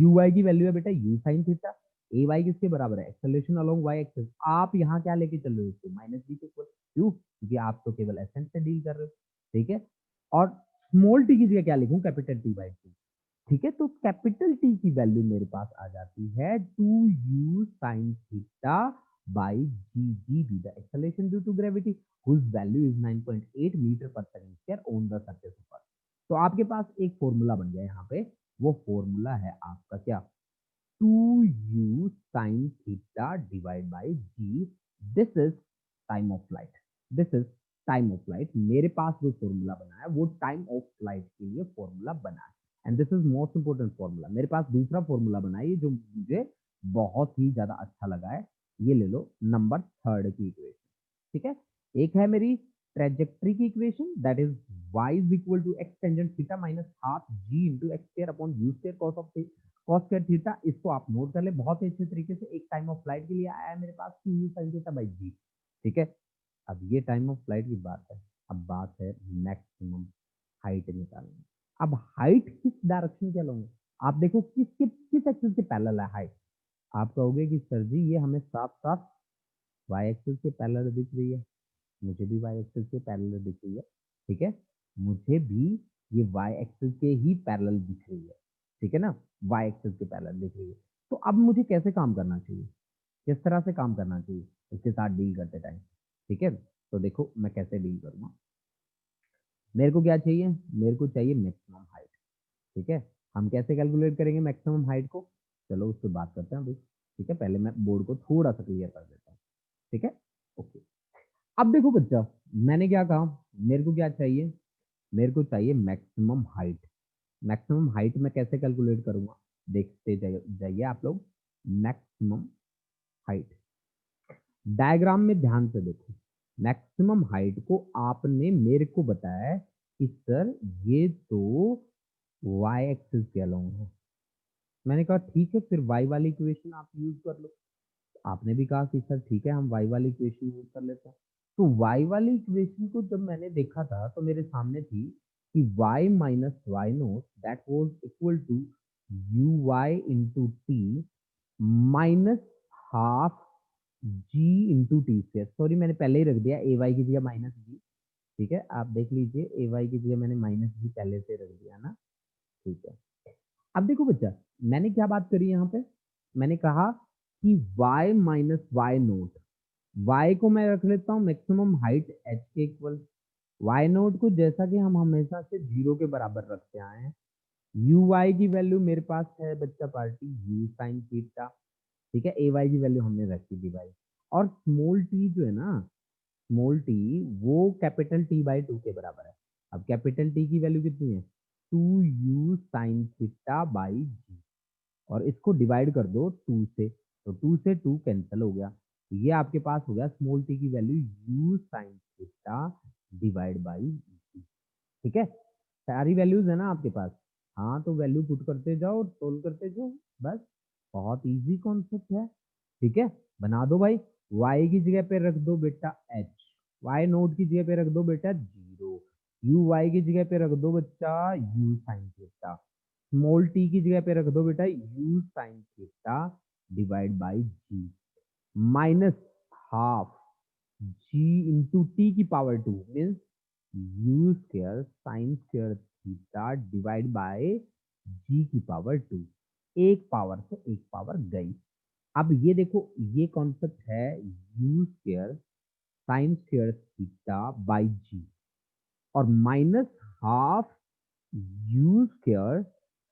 uy की value है बेटा u sin theta. ay किसके बराबर है? Acceleration along y-axis। आप यहाँ क्या लेके चल रहे हो? इसको माइनस बी के इक्वल। क्यों? क्योंकि आप तो केवल एसेंट से डील कर रहे हो। ठीक है, और स्मॉल टी की जगह क्या लिखूं? Capital t by two. ठीक है, तो कैपिटल टी की वैल्यू मेरे पास आ जाती है 2u sin theta by g be the acceleration due to gravity whose value is 9.8 metre पर second square on the surface of earth. तो आपके पास एक फॉर्मूला बन गया यहाँ पे। वो फॉर्मूला है आपका क्या? 2u sin theta divide by g। This is time of flight. This is time of flight. मेरे पास जो फॉर्मूला बना है वो टाइम ऑफ फ्लाइट के लिए फॉर्मूला बना है and this is most important formula. मेरे पास दूसरा फॉर्मूला बना है जो मुझे बहुत ही ज्यादा अच्छा लगा है। ये ले लो नंबर थर्ड की इक्वेशन। ठीक है, एक है मेरी ट्रेजेक्ट्री की equation, that is y is equal to x tangent theta minus half g into x square upon you square cos of cos square theta. इसको आप नोट कर ले बहुत ही अच्छे तरीके से। एक टाइम ऑफ फ्लाइट के लिए आया है मेरे पास 2u sin theta by g। ठीक है, अब ये टाइम ऑफ फ्लाइट की बात है। अब बात है मैक्सिमम हाइट निकालने। अब हाइट किस डायरेक्शन के अलोंग है? आप देखो किस एक्सिस के पैरेलल है हाइट। आप कहोगे कि सर जी ये हमें साफ साफ वाई एक्सिस के पैरेलल दिख रही है। मुझे भी वाई एक्सिस के पैरेलल दिख रही है। ठीक है, मुझे भी ये वाई एक्सिस के ही पैरेलल दिख रही है। ठीक है ना, वाई एक्सिस के पैरेलल दिख रही है। तो अब मुझे कैसे काम करना चाहिए? किस तरह से काम करना चाहिए इसके साथ डील करते टाइम? ठीक है, तो देखो मैं कैसे डील करूंगा। मेरे को क्या चाहिए? मेरे को चाहिए मैक्सिमम हाइट। ठीक है, हम कैसे कैलकुलेट करेंगे मैक्सिमम हाइट को? चलो उस पर बात करते हैं अभी। ठीक है, पहले मैं बोर्ड को थोड़ा सा क्लियर कर देता हूँ। ठीक है, ओके। अब देखो बच्चा, मैंने क्या कहा? मेरे को क्या चाहिए? मेरे को चाहिए मैक्सिमम हाइट। मैक्सिमम हाइट मैं कैसे कैलकुलेट करूंगा? देखते जाइए आप लोग। मैक्सिमम हाइट डायग्राम में ध्यान से देखो। मैक्सिमम हाइट को आपने मेरे को बताया है कि सर ये तो वाई एक्सिस के अलोंग है। मैंने कहा ठीक है, फिर वाई वाली इक्वेशन आप यूज कर लो। आपने भी कहा कि सर ठीक है हम वाई वाली इक्वेशन यूज कर लेते हैं। तो वाई वाली इक्वेशन को जब मैंने देखा था तो मेरे सामने थी कि y minus Y naught that was equal to you Y into t minus half ji into T square. Sorry मैंने पहले ही रख दिया ए वाई की जगह माइनस जी। ठीक है, आप देख लीजिए ए वाई की जगह मैंने माइनस जी पहले से रख दिया ना। ठीक है, अब देखो बच्चा, मैंने क्या बात करी यहाँ पे? मैंने कहा कि y minus Y naught, y को मैं रख लेता हूँ मैक्सिमम हाइट h के इक्वल। y नोट को जैसा कि हम हमेशा से 0 के बराबर रखते आए हैं। यू वाई की वैल्यू मेरे पास है बच्चा पार्टी यू साइन थीटा। ठीक है, ए वाई की वैल्यू हमने रखी थी भाई। और स्मॉल टी जो है ना, स्मॉल टी वो कैपिटल टी बाई टू के बराबर है। अब कैपिटल टी की वैल्यू कितनी है? 2u साइन थीटा बाई जी। और इसको डिवाइड कर दो 2 से, तो 2 से 2 कैंसिल हो गया। तो ये आपके पास हो गया स्मॉल टी की value u sine theta divide by g. ठीक है, सारी वैल्यूज है ना आपके पास? हाँ, तो वैल्यू पुट करते जाओ और सोल्व करते जाओ, बस। बहुत इजी कॉन्सेप्ट है। ठीक है, बना दो भाई। y की जगह पे रख दो बेटा h, y नोट की जगह पे रख दो बेटा 0, u y की जगह पे रख दो बच्चा u sine theta, small t की जगह पे रख दो बेटा u sine theta divide by g, minus half g into T की power 2 means u square sine square theta divide by g की पावर 2, एक पावर से एक पावर गई। अब ये देखो, ये कॉन्सेप्ट है u square sine square theta by g, और minus half u square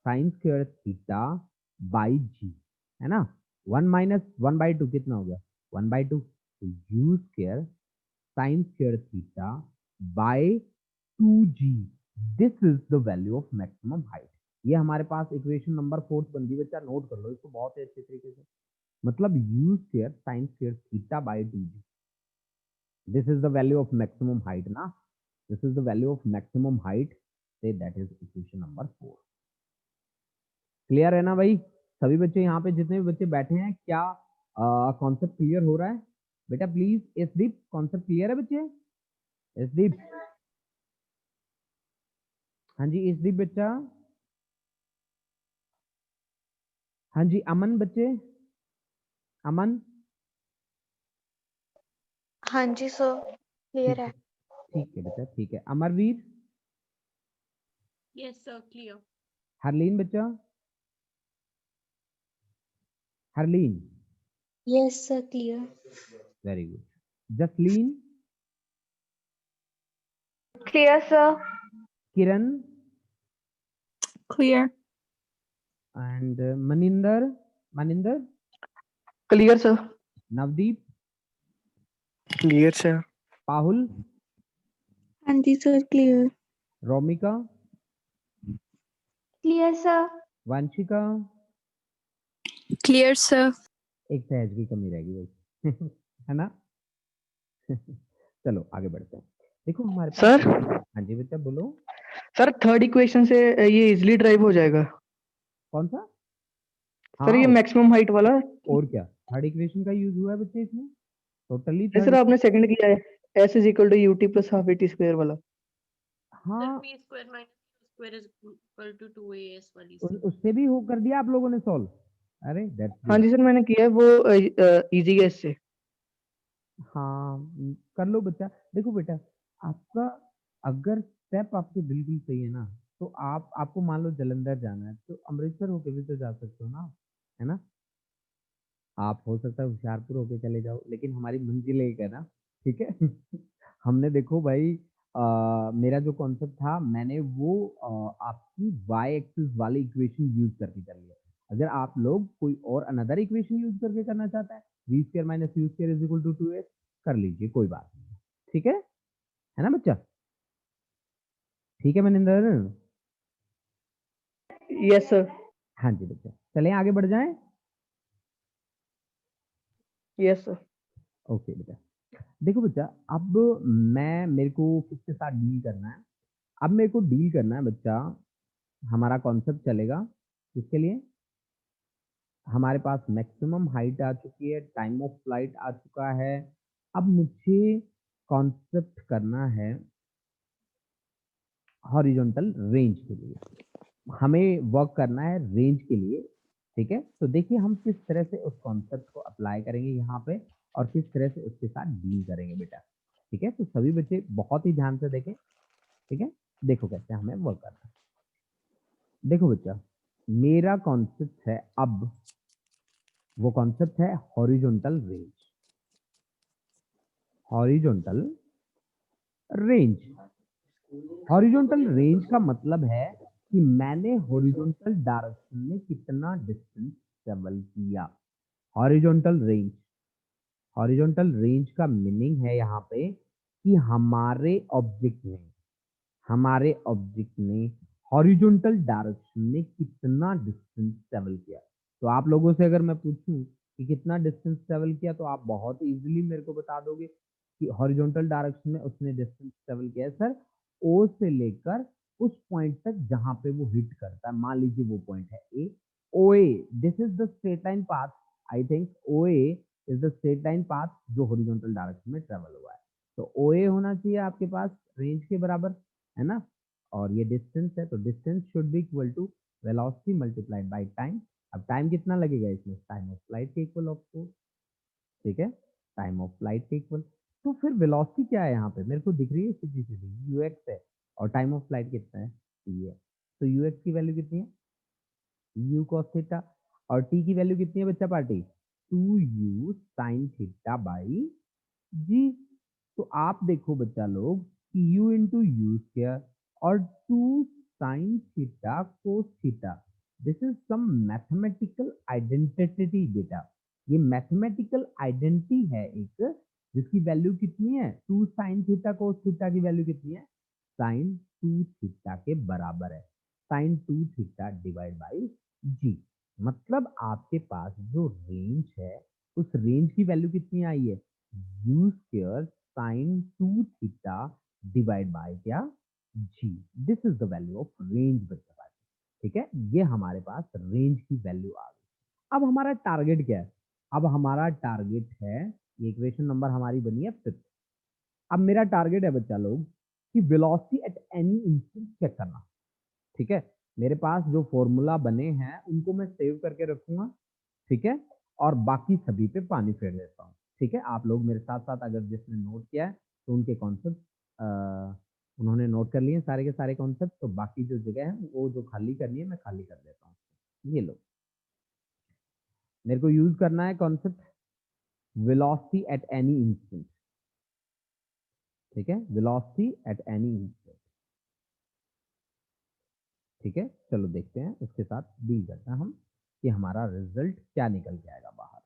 sine square theta by g, है ना। 1 माइनस 1/2 कितना हो गया, 1/2, तो u square sine square theta by 2g, this is the value of maximum height. ये हमारे पास equation number 4 बन गई बच्चा, नोट कर लो इसको बहुत ही अच्छे तरीके से। मतलब u square sine square theta by 2g, this is the value of maximum height ना, this is the value of maximum height, so that is equation number 4। Clear है ना भाई? सभी बच्चे यहाँ पे जितने भी बच्चे बैठे हैं, क्या कॉन्सेप्ट क्लियर हो रहा है? बेटा प्लीज एसदीप, कॉन्सेप्ट क्लियर है बच्चे? एसदीप, हाँ जी एसदीप बच्चा, हाँ जी अमन बच्चे, अमन, हाँ जी सर, क्लियर है। ठीक है बेटा, ठीक है। Amarveer, yes sir, clear. Harleen बच्चा, Harleen, yes sir, clear. Very good. Jasleen, clear sir. Kiran, Clear. And Maninder, Maninder, Clear, sir. Navdeep, Clear, sir. Pahul, हाँ जी sir, clear. Romika, clear sir. Vanshika, Clear, sir. एक सहज की कमी रहेगी भाई है ना चलो आगे बढ़ते हैं। देखो हमारे पास, सर, हाँ जी बेटा बोलो। सर थर्ड इक्वेशन से ये इजिली ड्राइव हो जाएगा। कौन सा? सर ये हाँ, मैक्सिमम हाइट वाला। और क्या, थर्ड इक्वेशन का यूज हुआ है बच्चे इसमें, टोटली नहीं सर, थर्ड। आपने सेकंड किया है, s is equal to u t plus half A T square वाला। सर हाँ, p square minus q square is equal to 2as वाली उससे भी हो कर दिया आप लोगों ने सॉल्व? अरे दैट्स हाँ गुड। जी सर, मैंने किया है वो इजी है इससे। हाँ कर लो बच्चा। देखो बेटा, आपका अगर स्टेप आपके बिल्कुल सही है ना, तो आपको मान लो जलंधर जाना है, तो अमृतसर होके भी तो जा सकते हो ना, है ना। आप हो सकता है होशियारपुर होके चले जाओ, लेकिन हमारी मंजिल एक है ना, ठीक है हमने देखो भाई, मेरा जो कॉन्सेप्ट था, मैंने वो आपकी वाई एक्सिस वाली इक्वेशन यूज करके कर लिया। अगर आप लोग कोई और अनदर इक्वेशन यूज करके करना चाहता है, v square minus u square is equal to 2x, कर लीजिए, कोई बात नहीं, ठीक है ना बच्चा? ठीक है मनिंदर? Yes sir. हाँ जी बच्चा, चलें आगे बढ़ जाएं। Yes sir. ओके बेटा, देखो बच्चा, अब मेरे को किसके साथ डील करना है? अब मेरे को डील करना है बच्चा, हमारा कॉन्सेप्ट चलेगा किसके लिए? हमारे पास मैक्सिमम हाइट आ चुकी है, टाइम ऑफ फ्लाइट आ चुका है, अब मुझे कॉन्सेप्ट करना है हॉरिजॉन्टल रेंज के लिए, हमें वर्क करना है रेंज के लिए, ठीक है। तो देखिए हम किस तरह से उस कॉन्सेप्ट को अप्लाई करेंगे यहाँ पे, और किस तरह से उसके साथ डील करेंगे बेटा, ठीक है। तो सभी बच्चे बहुत ही ध्यान से देखें, ठीक है। देखो कैसे हमें वर्क करना है। देखो बच्चा, मेरा कॉन्सेप्ट है, अब वो कॉन्सेप्ट है horizontal range, horizontal range. Horizontal range का मतलब है कि मैंने हॉरिजॉन्टल डायरेक्शन में कितना डिस्टेंस ट्रेवल किया। हॉरिजॉन्टल रेंज, हॉरिजॉन्टल रेंज का मीनिंग है यहाँ पे कि हमारे ऑब्जेक्ट ने हॉरिजॉन्टल डायरेक्शन में कितना डिस्टेंस ट्रेवल किया। तो आप लोगों से अगर मैं पूछूं कि कितना डिस्टेंस ट्रेवल किया, तो आप बहुत इजीली मेरे को बता दोगे कि हॉरिजॉन्टल डायरेक्शन में उसने डिस्टेंस ट्रेवल किया है सर, ओ से लेकर उस पॉइंट तक जहां पे वो हिट करता है। मान लीजिए वो पॉइंट है A, O A, this is the straight line path I think OA is the straight line path जो हॉरिजॉन्टल डायरेक्शन में ट्रेवल हुआ है। तो OA होना चाहिए आपके पास रेंज के बराबर, है ना, और ये डिस्टेंस है, तो distance should be equal to velocity multiplied by time. अब टाइम कितना लगेगा इसमें, टाइम ऑफ फ्लाइट के इक्वल ऑफ कोर्स, ठीक है, टाइम ऑफ फ्लाइट के इक्वल। तो फिर वेलोसिटी क्या है यहाँ पे, मेरे को दिख रही है सीधी सीधी ux है, और टाइम ऑफ फ्लाइट कितना है, t है। तो ux की वैल्यू कितनी है, u cos थीटा, और t की वैल्यू कितनी है बच्चा party, 2u sin theta by g। तो आप देखो बच्चा लोग कि u इंटू यू स्क्वायर और 2 sin theta cos theta, this is some mathematical identity बेटा। ये मैथमेटिकल आइडेंटिटी है एक, जिसकी वैल्यू कितनी है, 2 sin थीटा कोस थीटा की वैल्यू कितनी है, sin 2 थीटा के बराबर है, sin 2 थीटा डिवाइड बाई जी। मतलब आपके पास जो रेंज है उस रेंज की वैल्यू कितनी आई है, u square sine 2 theta divide by क्या, g. This is the value of range बच्चा पास, ठीक है, ये हमारे पास रेंज की वैल्यू आ गई। अब हमारा टारगेट क्या है, अब हमारा टारगेट है, ये इक्वेशन नंबर हमारी बनी है 5। अब मेरा टारगेट है बच्चा लोग कि velocity at any instant check करना, ठीक है। मेरे पास जो फॉर्मूला बने हैं उनको मैं सेव करके रखूंगा, ठीक है, और बाकी सभी पे पानी फेर देता हूँ, ठीक है। आप लोग मेरे साथ साथ अगर जिसने नोट किया है तो उनके कॉन्सेप्ट उन्होंने नोट कर लिए सारे के सारे कॉन्सेप्ट, तो बाकी जो जगह है वो जो खाली करनी है मैं खाली कर देता हूँ। ये लो, मेरे को यूज करना है concept velocity at any instant, ठीक है, वेलोसिटी एट एनी इंस्टेंट, ठीक है। चलो देखते हैं उसके साथ डील करते हैं हम कि हमारा रिजल्ट क्या निकल के आएगा बाहर,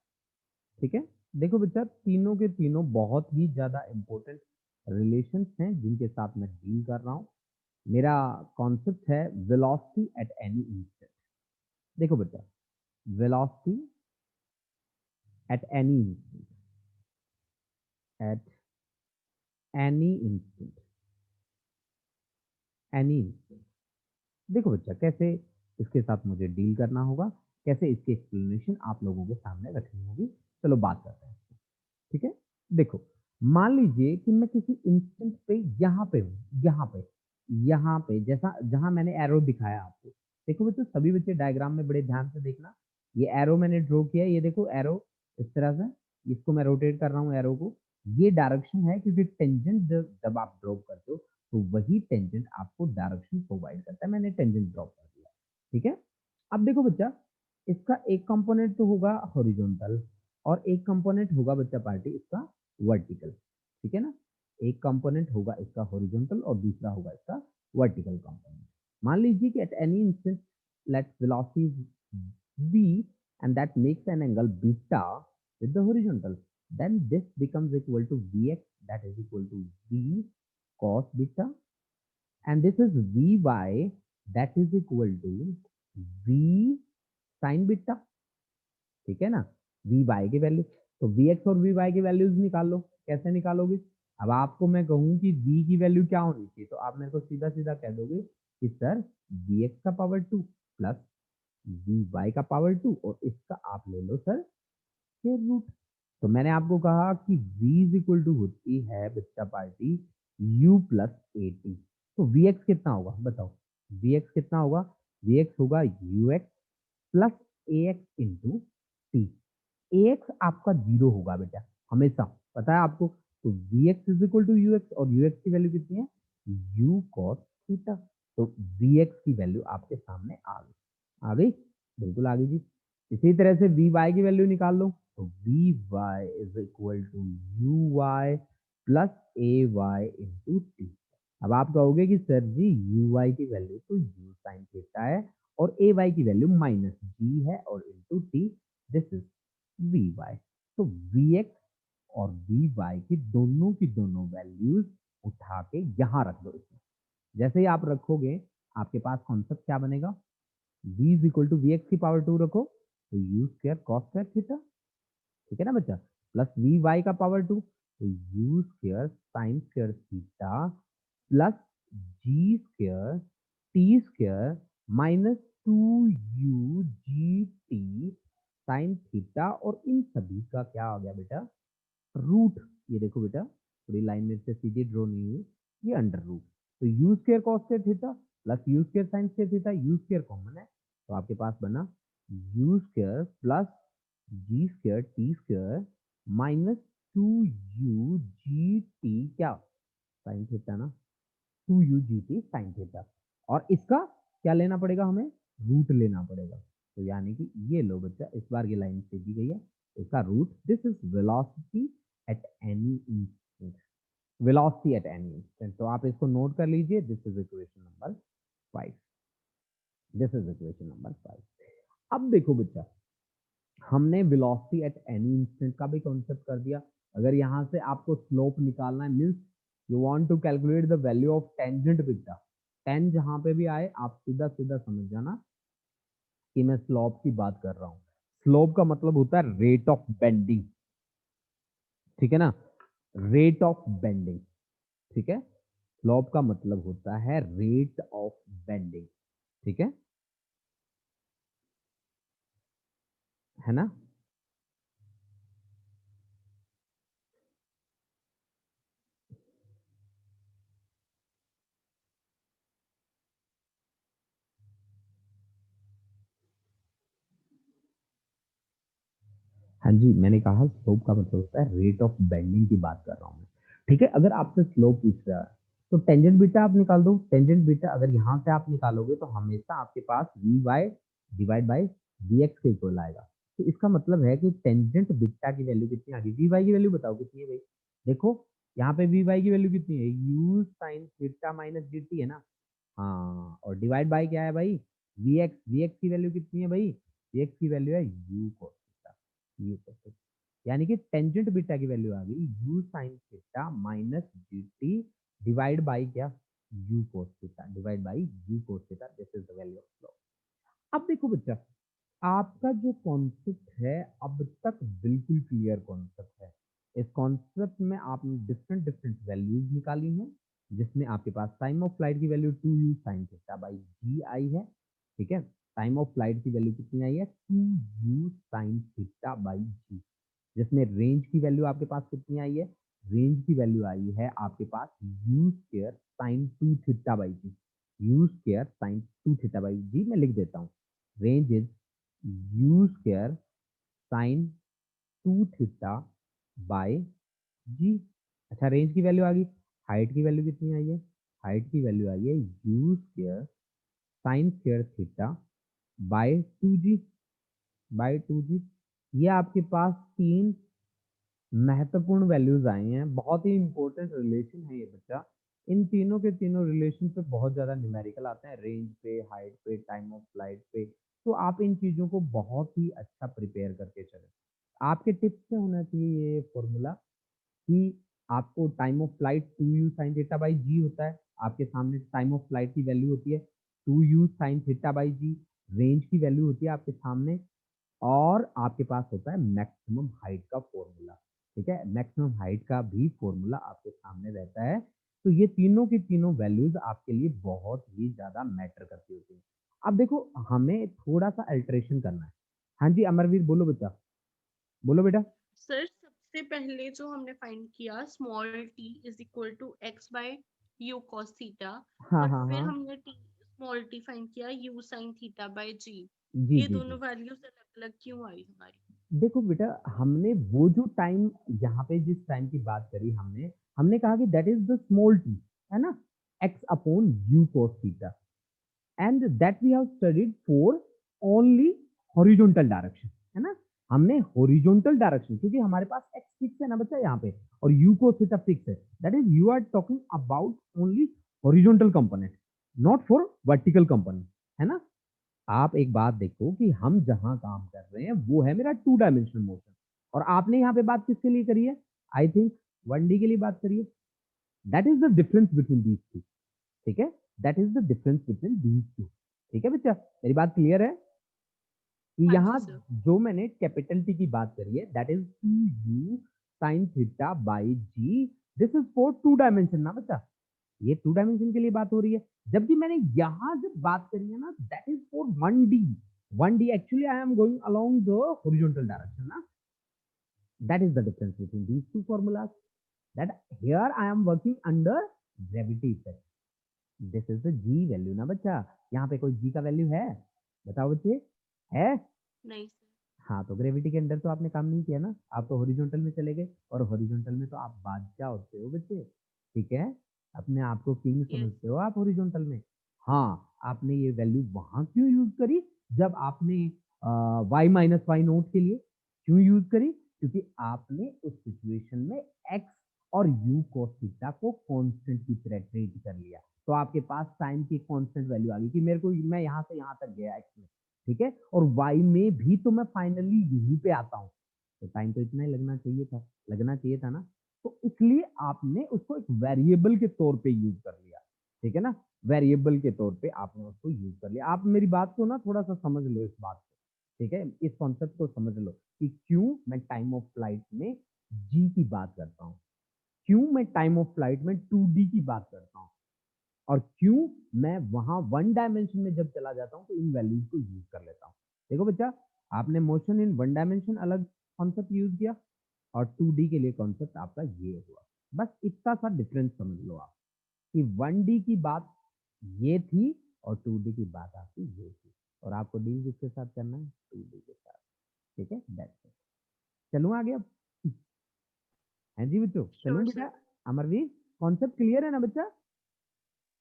ठीक है। देखो बच्चा, तीनों के तीनों बहुत ही ज्यादा इंपॉर्टेंट रिलेशंस हैं जिनके साथ मैं डील कर रहा हूं। मेरा कॉन्सेप्ट है वेलोसिटी एट एनी इंस्टेंट। देखो बच्चा, velocity at any instant, eight any instant, any instant. देखो बच्चा, कैसे इसके साथ मुझे डील करना होगा, कैसे इसकी एक्सप्लेनेशन आप लोगों के सामने रखनी होगी, चलो बात करते हैं, ठीक है। देखो, मान लीजिए कि मैं किसी इंस्टेंट पे यहाँ पे हूँ, यहाँ पे जैसा जहां मैंने एरो दिखाया आपको। देखो बच्चों, सभी बच्चे डायग्राम में बड़े ध्यान से देखना, ये एरो मैंने ड्रॉ किया, ये देखो एरो इस तरह से, इसको मैं रोटेट कर रहा हूँ एरो को, ये डायरेक्शन है, क्योंकि टेंजेंट जब आप ड्रॉ करते हो तो वही टेंजेंट आपको डायरेक्शन प्रोवाइड करता है। मैंने टेंजेंट ड्रॉ कर दिया, ठीक है। अब देखो बच्चा, इसका एक कंपोनेंट तो होगा हॉरिजॉन्टल और एक कंपोनेंट होगा बच्चा पार्टी इसका वर्टिकल, ठीक है ना। एक कंपोनेंट होगा इसका हॉरिजॉन्टल और दूसरा होगा इसका वर्टिकल कंपोनेंट। मान लीजिए कि at any instant let velocity v and that makes an angle beta with the horizontal, then this becomes equal to vx, that is equal to v cos beta, and this is vy, that is equal to v sin beta, ठीक है ना। We y की value, तो v x और v y की values निकाल लो। कैसे निकालोगे, अब आपको मैं कहूँ कि वी की वैल्यू क्या होनी चाहिए, तो आप मेरे को सीधा सीधा कह दोगे कि सर वी एक्स का पावर 2 प्लस वी वाई का पावर 2 और इसका आप ले लो सर स्क्वायर रूट। तो मैंने आपको कहा कि v इज इक्वल टू होती है बच्चा party u plus a t. तो वी एक्स कितना होगा बताओ, वी एक्स कितना होगा, वी एक्स होगा u x plus a x into t. A x आपका जीरो होगा बेटा हमेशा, पता है आपको। तो v x is equal to u x, और यू एक्स की वैल्यू कितनी है, यू कॉस थीटा। तो वी एक्स की वैल्यू आपके सामने आ गई, बिल्कुल आ गई जी। इसी तरह से वी वाई की वैल्यू निकाल लो, तो v y is equal to you y plus a Y into t. अब आप कहोगे कि सर जी यू वाई की वैल्यू तो यू साइन थीटा है और ए वाई की वैल्यू माइनस जी है और into t, this is v y. तो वी एक्स और वी वाई की दोनों वैल्यूज उठा के यहाँ रख दो इसमें। जैसे ही आप रखोगे आपके पास कॉन्सेप्ट क्या बनेगा, v is equal to v x की पावर 2 रखो तो u square cos square theta, ठीक है ना बच्चा, प्लस वी वाई का पावर 2 तो u square sine square theta plus g square t square minus 2 u g t sine theta और इन सभी का क्या हो गया बेटा, रूट। ये देखो बेटा पूरी लाइन में से सीधी ड्रॉ नहीं हुई, ये अंडर रूट। तो u square cos square theta plus u square sine square theta, u square common है तो आपके पास बना u square plus g square t square minus 2u g t क्या साइन थीटा ना, 2u g t sine theta. और इसका क्या लेना पड़ेगा हमें, रूट लेना पड़ेगा। तो यानी कि ये लो बच्चा, इस बार ये लाइन से दी गई है, इसका root, this is velocity at any instant, velocity at any instant. तो आप इसको नोट कर लीजिए, this is equation number 5, this is equation number 5। अब देखो बच्चा, हमने वेलोसिटी एट एनी इंस्टेंट का भी कॉन्सेप्ट कर दिया। अगर यहाँ से आपको स्लोप निकालना है, means you want to calculate the value of tangent beta, tan जहां पे भी आए आप सीधा सीधा समझ जाना कि मैं स्लोप की बात कर रहा हूँ। स्लोप का मतलब होता है रेट ऑफ बेंडिंग, ठीक है ना, रेट ऑफ बेंडिंग, ठीक है। स्लोप का मतलब होता है रेट ऑफ बेंडिंग, ठीक है ना। हाँ जी, मैंने कहा स्लोप का मतलब होता है रेट ऑफ बेंडिंग की बात कर रहा हूँ मैं, ठीक है। अगर आपसे स्लोप पूछ रहा है तो टेंजेंट बीटा आप निकाल दो। टेंजेंट बीटा अगर यहाँ से आप निकालोगे तो हमेशा आपके पास v y divide by v x के इक्वल आएगा। तो इसका मतलब है कि टेंजेंट बीटा की वैल्यू कितनी आ गई, वी वाई की वैल्यू बताओ कितनी है भाई। देखो यहाँ पे वी वाई की वैल्यू कितनी है, u sine theta minus g T है ना, हाँ, और डिवाइड बाई क्या है भाई, वी एक्स की वैल्यू कितनी है भाई, वी एक्स की वैल्यू है u cos theta, u cos theta. यानी कि टेंजेंट बीटा की वैल्यू आ गई u sine theta minus g t divide by क्या, u cos theta, divide by u cos theta, this is the value of slope. अब देखो बच्चा, आपका जो कॉन्सेप्ट है अब तक बिल्कुल क्लियर कॉन्सेप्ट है। इस कॉन्सेप्ट में आपने डिफरेंट डिफरेंट वैल्यूज निकाली हैं, जिसमें आपके पास टाइम ऑफ फ्लाइट की value 2u sine theta by g आई है, ठीक है। टाइम ऑफ फ्लाइट की वैल्यू कितनी आई है, 2u साइन थीटा बाई जी, जिसमें रेंज की वैल्यू आपके पास कितनी आई है, रेंज की वैल्यू आई है आपके पास u square sine 2 theta by g, u square sine 2 theta by g. मैं लिख देता हूँ, range is u square sine 2 theta by g. अच्छा, रेंज की वैल्यू आ गई। हाइट की वैल्यू कितनी आई है, हाइट की वैल्यू आई है u square sine square theta by 2g, by 2g। ये आपके पास तीन महत्वपूर्ण वैल्यूज आई हैं, बहुत ही इंपॉर्टेंट रिलेशन है ये बच्चा। इन तीनों के तीनों रिलेशन पे बहुत ज्यादा न्यूमेरिकल आते हैं, रेंज पे, हाइट पे, टाइम ऑफ फ्लाइट पे। तो आप इन चीजों को बहुत ही अच्छा प्रिपेयर करके चले। आपके टिप्स से होना चाहिए ये फॉर्मूला कि आपको time of flight 2u sine theta by g होता है, आपके सामने टाइम ऑफ फ्लाइट की वैल्यू होती है 2u sine theta by g, range की वैल्यू होती है आपके सामने, और आपके पास होता है मैक्सिमम हाइट का फॉर्मूला, ठीक है। मैक्सिमम हाइट का भी फॉर्मूला आपके सामने रहता है। तो ये तीनों की तीनों वैल्यूज आपके लिए बहुत ही ज्यादा मैटर करती होती है। अब देखो हमें थोड़ा सा अल्टरेशन करना है। हाँ जी अमरवीर बोलो बच्चा, बोलो बेटा। सर सबसे पहले जो हमने फाइंड किया small t is equal to x by u cos theta, हाँ और हाँ फिर हाँ, हमने t स्मॉल t फाइंड किया u sin theta by g। जी ये जी दोनों जी। वैल्यूज अलग अलग क्यों आई हमारी? देखो बेटा, हमने वो जो टाइम यहाँ पे जिस टाइम की बात करी हमने हमने कहा कि that is the small t, है ना, x upon u cos theta, and that we have studied for only horizontal direction, है ना। हमने हॉरिजॉन्टल डायरेक्शन, क्योंकि हमारे पास x फिक्स है ना बच्चा यहाँ पे, और u कोस थीटा फिक्स है, that is you are talking about only horizontal component, not for vertical component, है ना। आप एक बात देखो कि हम जहां काम कर रहे हैं वो है मेरा 2 डायमेंशनल मोशन, और आपने यहाँ पे बात किसके लिए करी है, आई थिंक 1D के लिए बात करी है। That is the difference between these two, ठीक है, that is the difference between these two, ठीक है बच्चा, मेरी बात क्लियर है कि हाँ जी यहाँ सर। जो मैंने कैपिटल टी की बात करी है that is 2u sine theta by g, this is for 2 dimension ना बच्चा, ये 2 डायमेंशन के लिए बात हो रही है। जबकि मैंने यहाँ जब बात करी है ना that is for 1D, 1D actually I am going along the horizontal direction na. That is the difference between these two formulas, that here I am working under gravity effect. This is the G value ना बच्चा, यहाँ पे कोई G का value है, बताओ बच्चे, है? नहीं सर। हाँ, तो ग्रेविटी के अंदर तो आपने काम नहीं किया ना, आप तो हॉरिजॉन्टल में चले गए, और हॉरिजॉन्टल में तो आप बादशाह होते हो बच्चे, ठीक है? अपने आप को किंग Yes. समझते हो आप हॉरिजॉन्टल में। हाँ, आपने ये वैल्यू वहां क्यों यूज करी, जब आपने y माइनस वाई नोट के लिए क्यों यूज करी? क्योंकि आपने उस सिचुएशन में x और u cos थीटा को कांस्टेंट की तरह ट्रीट कर लिया, तो आपके पास टाइम की कांस्टेंट वैल्यू आ गई कि मेरे को, मैं यहाँ से यहाँ तक गया x में, ठीक है, और y में भी तो मैं फाइनली यहीं पे आता हूँ, तो टाइम तो इतना ही लगना चाहिए था ना, तो इसलिए आपने उसको एक वेरिएबल के तौर पे यूज कर लिया, ठीक है ना, वेरिएबल के तौर पे आपने उसको यूज कर लिया। आप मेरी बात को ना थोड़ा सा समझ लो इस बात को, ठीक है, इस कॉन्सेप्ट को समझ लो कि क्यों मैं टाइम ऑफ फ्लाइट में जी की बात करता हूँ, क्यों मैं टाइम ऑफ फ्लाइट में 2D की बात करता हूँ, और क्यों मैं वहां 1 डायमेंशन में जब चला जाता हूं तो इन वैल्यूज को यूज कर लेता हूं। देखो बच्चा, आपने मोशन इन 1 डायमेंशन अलग कॉन्सेप्ट यूज किया, और 2D के लिए कॉन्सेप्ट आपका ये हुआ, बस इतना सा डिफरेंस समझ लो आप, कि 1D की बात ये थी और 2D की बात आपकी ये थी, और आपको डील किसके साथ करना है, 2D के साथ, ठीक है, दैट्स इट। चलूं आगे अब? हैं जी बच्चों, चलूं Sure, बेटा? sir. अमरवीर, कॉन्सेप्ट क्लियर है ना बच्चा?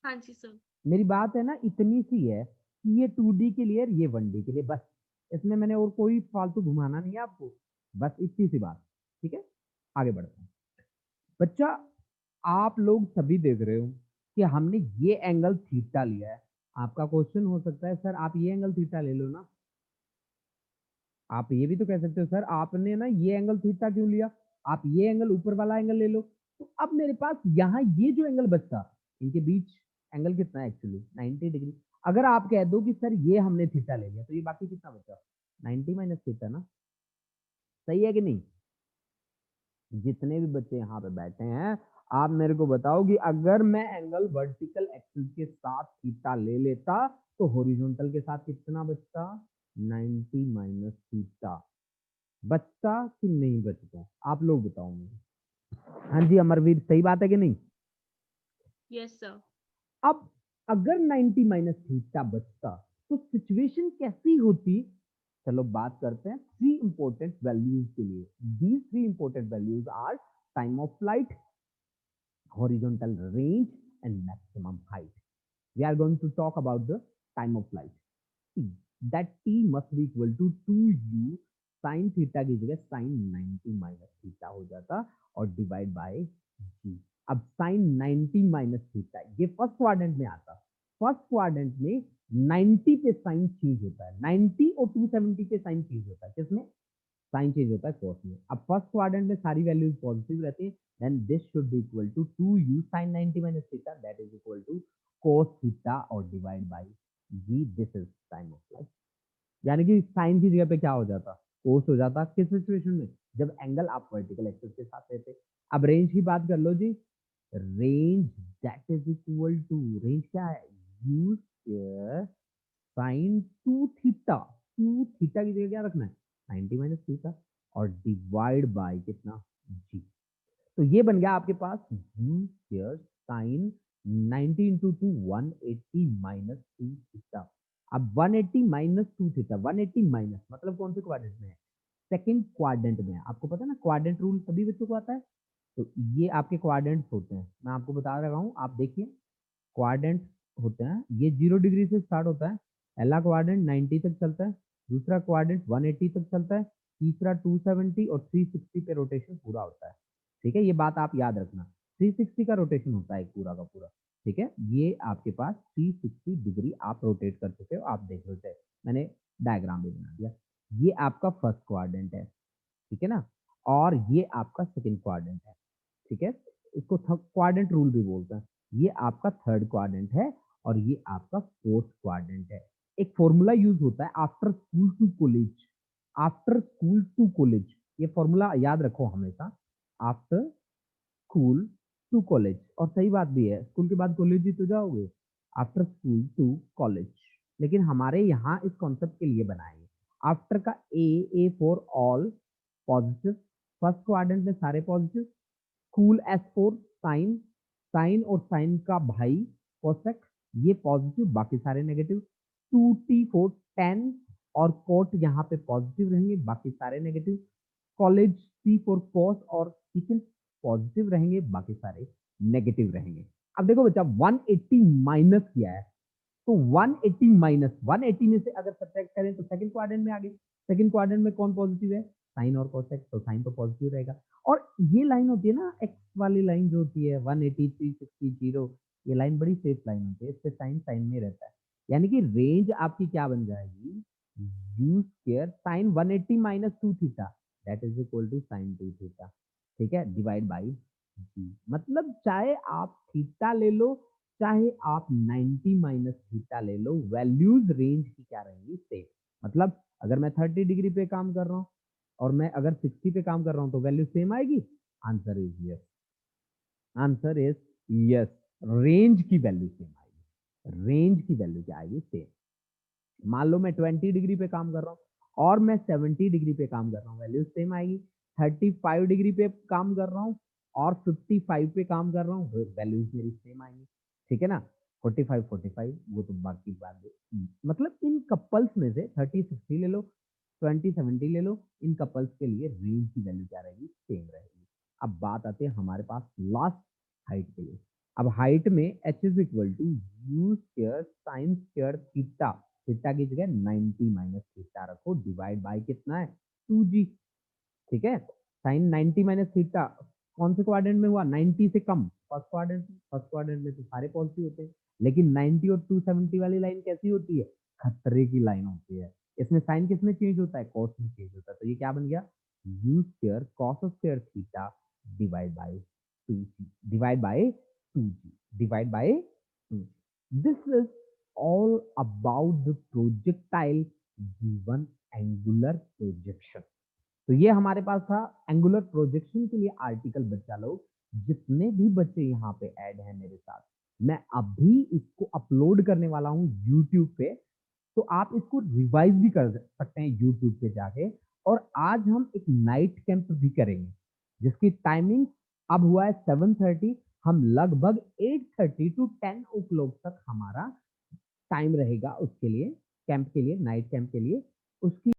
हाँ जी सर। मेरी बात है ना इतनी सी है कि ये 2D के लिए, ये 1D के लिए, बस इसमें मैंने और कोई फालतू घुमाना नहीं है आपको, बस इतनी सी बात, ठीक है? आगे बढ़ते हैं बच्चा, आप लोग सभी देख रहे हो कि हमने ये एंगल थीटा लिया है। आपका क्वेश्चन हो सकता है, सर आप ये एंगल थीटा ले लो ना, आप ये भी तो कह सकते हो, सर आपने ना ये एंगल थीटा क्यों लिया, आप ये एंगल ऊपर वाला एंगल ले लो। तो अब मेरे पास यहाँ ये जो एंगल बचता, इनके बीच एंगल कितना है एक्चुअली, 90 डिग्री। अगर आप कह दो कि सर ये हमने थीटा ले लिया, तो ये बाकी कितना बचा, 90 माइनस थीटा ना, सही है कि नहीं? जितने भी बच्चे यहाँ पे बैठे हैं, आप मेरे को बताओ कि अगर मैं एंगल वर्टिकल एक्सिस के साथ थीटा ले लेता, तो हॉरिजॉन्टल के साथ कितना बचता, 90 माइनस थीटा बचता कि नहीं बचता, आप लोग बताओ मुझे। हाँ जी अमरवीर, सही बात है कि नहीं? Yes sir. अब अगर 90 माइनस थीटा बचता तो सिचुएशन कैसी होती, चलो बात करते हैं 3 इंपॉर्टेंट वैल्यूज के लिए। These 3 important values are time of flight, horizontal range and maximum height. We are going to talk about the time of flight. That t must be equal to 2u sin theta की जगह sin 90 minus theta हो जाता, और divide by g। अब sin 90 minus theta ये first quadrant में आता, first quadrant में 90 पे साइन चेंज होता है, 90 और 270 पे साइन चेंज होता है, किसमें, साइन चेंज होता है कॉस में। अब फर्स्ट क्वाड्रेंट में सारी वैल्यूज पॉजिटिव रहती है, then this should be equal to 2u sin 90 minus theta, that is equal to cos theta और divide by g। This is time of flight. यानी कि साइन की जगह पे क्या हो जाता, कोस हो जाता, किस सिचुएशन में, जब एंगल आप वर्टिकल एक्सिस के साथ लेते। अब रेंज की बात कर लो जी, range that is equal to, range क्या है, u square sine 2 theta, 2 theta की जगह क्या रखना है, 90 माइनस थीटा, और डिवाइड बाय कितना, g। तो ये बन गया आपके पास u square sine 90 into 2 180 minus 2 theta. अब 180 माइनस 2 थीटा, 180 माइनस मतलब कौन से क्वाड्रेंट में है, सेकंड क्वाड्रेंट में है। आपको पता है ना, क्वाड्रेंट रूल सभी बच्चों को आता है। तो ये आपके क्वाड्रेंट्स होते हैं, मैं आपको बता रहा हूँ, आप देखिए क्वाड्रेंट होते हैं, ये 0 डिग्री से स्टार्ट होता है, पहला क्वाड्रेंट 90 तक चलता है, दूसरा क्वाड्रेंट 180 तक चलता है, तीसरा 270 और 360 पे रोटेशन पूरा होता है, ठीक है, ये बात आप याद रखना, 360 का रोटेशन होता है पूरा का पूरा, ठीक है, ये आपके पास 360 डिग्री आप रोटेट कर चुके हो, आप देख रहे थे, मैंने डायग्राम भी बना दिया। ये आपका फर्स्ट क्वाड्रेंट है, ठीक है ना, और ये आपका सेकंड क्वाड्रेंट है, ठीक है, इसको क्वाड्रेंट रूल भी बोलते हैं। ये आपका थर्ड क्वाड्रेंट है और ये आपका फोर्थ क्वाड्रेंट है। एक फॉर्मूला यूज होता है after school to college, after school to college, ये फॉर्मूला याद रखो हमेशा, आफ्टर स्कूल टू कॉलेज, और सही बात भी है, स्कूल के बाद कॉलेज ही तो जाओगे, आफ्टर स्कूल टू कॉलेज, लेकिन हमारे यहाँ इस कॉन्सेप्ट के लिए बनाएंगे। आफ्टर का a for all positive, first quadrant में सारे पॉजिटिव, कूल S4 साइन, साइन और साइन का भाई कोसेक, ये पॉजिटिव बाकी सारे नेगेटिव, 2T4 10 और कोट यहाँ पे पॉजिटिव रहेंगे बाकी सारे नेगेटिव, कॉलेज C4 कॉस और सीकेंट पॉजिटिव रहेंगे बाकी सारे नेगेटिव रहेंगे। अब देखो बच्चा 180 माइनस किया है, तो 180 माइनस 180 में से अगर सब्ट्रैक्ट करें तो सेकंड क्वाड्रेंट में आ गए। सेकंड क्वाड्रेंट में कौन पॉजिटिव है? साइन और कोसेक, तो साइन तो पॉजिटिव रहेगा। और ये लाइन होती है ना एक्स वाली लाइन जो होती है 180 360 0, ये लाइन बड़ी सेफ लाइन होती है, इससे साइन साइन में रहता है, यानी कि रेंज आपकी क्या बन जाएगी, u square sine 180 minus 2 theta that is equal to sine 2 theta, ठीक है, डिवाइड बाई जी। मतलब चाहे आप थीटा ले लो चाहे आप 90 माइनस थीटा ले लो, वैल्यूज रेंज की क्या रहेंगी, सेम। मतलब अगर मैं 30 डिग्री पे काम कर रहा हूँ और मैं अगर 60 पे काम कर रहा हूँ तो वैल्यू सेम आएगी। Answer is yes, answer is yes, range की वैल्यू सेम आएगी, रेंज की वैल्यू क्या आएगी, सेम। मान लो मैं 20 डिग्री पे काम कर रहा हूँ और मैं 70 डिग्री पे काम कर रहा हूँ, वैल्यू सेम आएगी। 35 डिग्री पे काम कर रहा हूँ और 55 पे काम कर रहा हूँ, वैल्यूज मेरी सेम आएंगी, ठीक है ना। 45 वो तो बाकी बात है। मतलब इन कपल्स में से 30 60 ले लो, 20 70 ले लो, इन कपल्स के लिए रेंज की वैल्यू क्या रहेगी, सेम रहेगी। अब बात आती है हमारे पास लास्ट हाइट के लिए। अब हाइट में h is equal to u square sine square theta, theta की जगह 90 माइनस थीटा रखो, डिवाइड बाय कितना है 2g, ठीक है। साइन 90 माइनस थीटा कौन से क्वाड्रेंट में हुआ, 90 से कम, फर्स्ट क्वाड्रेंट। फर्स्ट क्वाड्रेंट में तो सारे पॉजिटिव होते हैं, लेकिन 90 और 270 वाली लाइन कैसी होती है, खतरे की लाइन होती है। इसमें साइन किस में चेंज होता है, कॉस में चेंज होता है, तो ये क्या बन गया, you square cos square theta divide bye 2g, divide by 2g, divide by 2g। This is all about the projectile given angular projection। तो ये हमारे पास था एंगुलर प्रोजेक्शन के लिए आर्टिकल। बच्चा लोग जितने भी बच्चे यहाँ पे ऐड हैं मेरे साथ, मैं अभी इसको अपलोड करने वाला हूँ YouTube पे, तो आप इसको रिवाइज भी कर सकते हैं YouTube पे जाके। और आज हम एक नाइट कैंप भी करेंगे जिसकी टाइमिंग अब हुआ है 7:30, हम लगभग 8:30 to 10 o'clock तक हमारा टाइम रहेगा उसके लिए, कैंप के लिए, नाइट कैंप के लिए। उसकी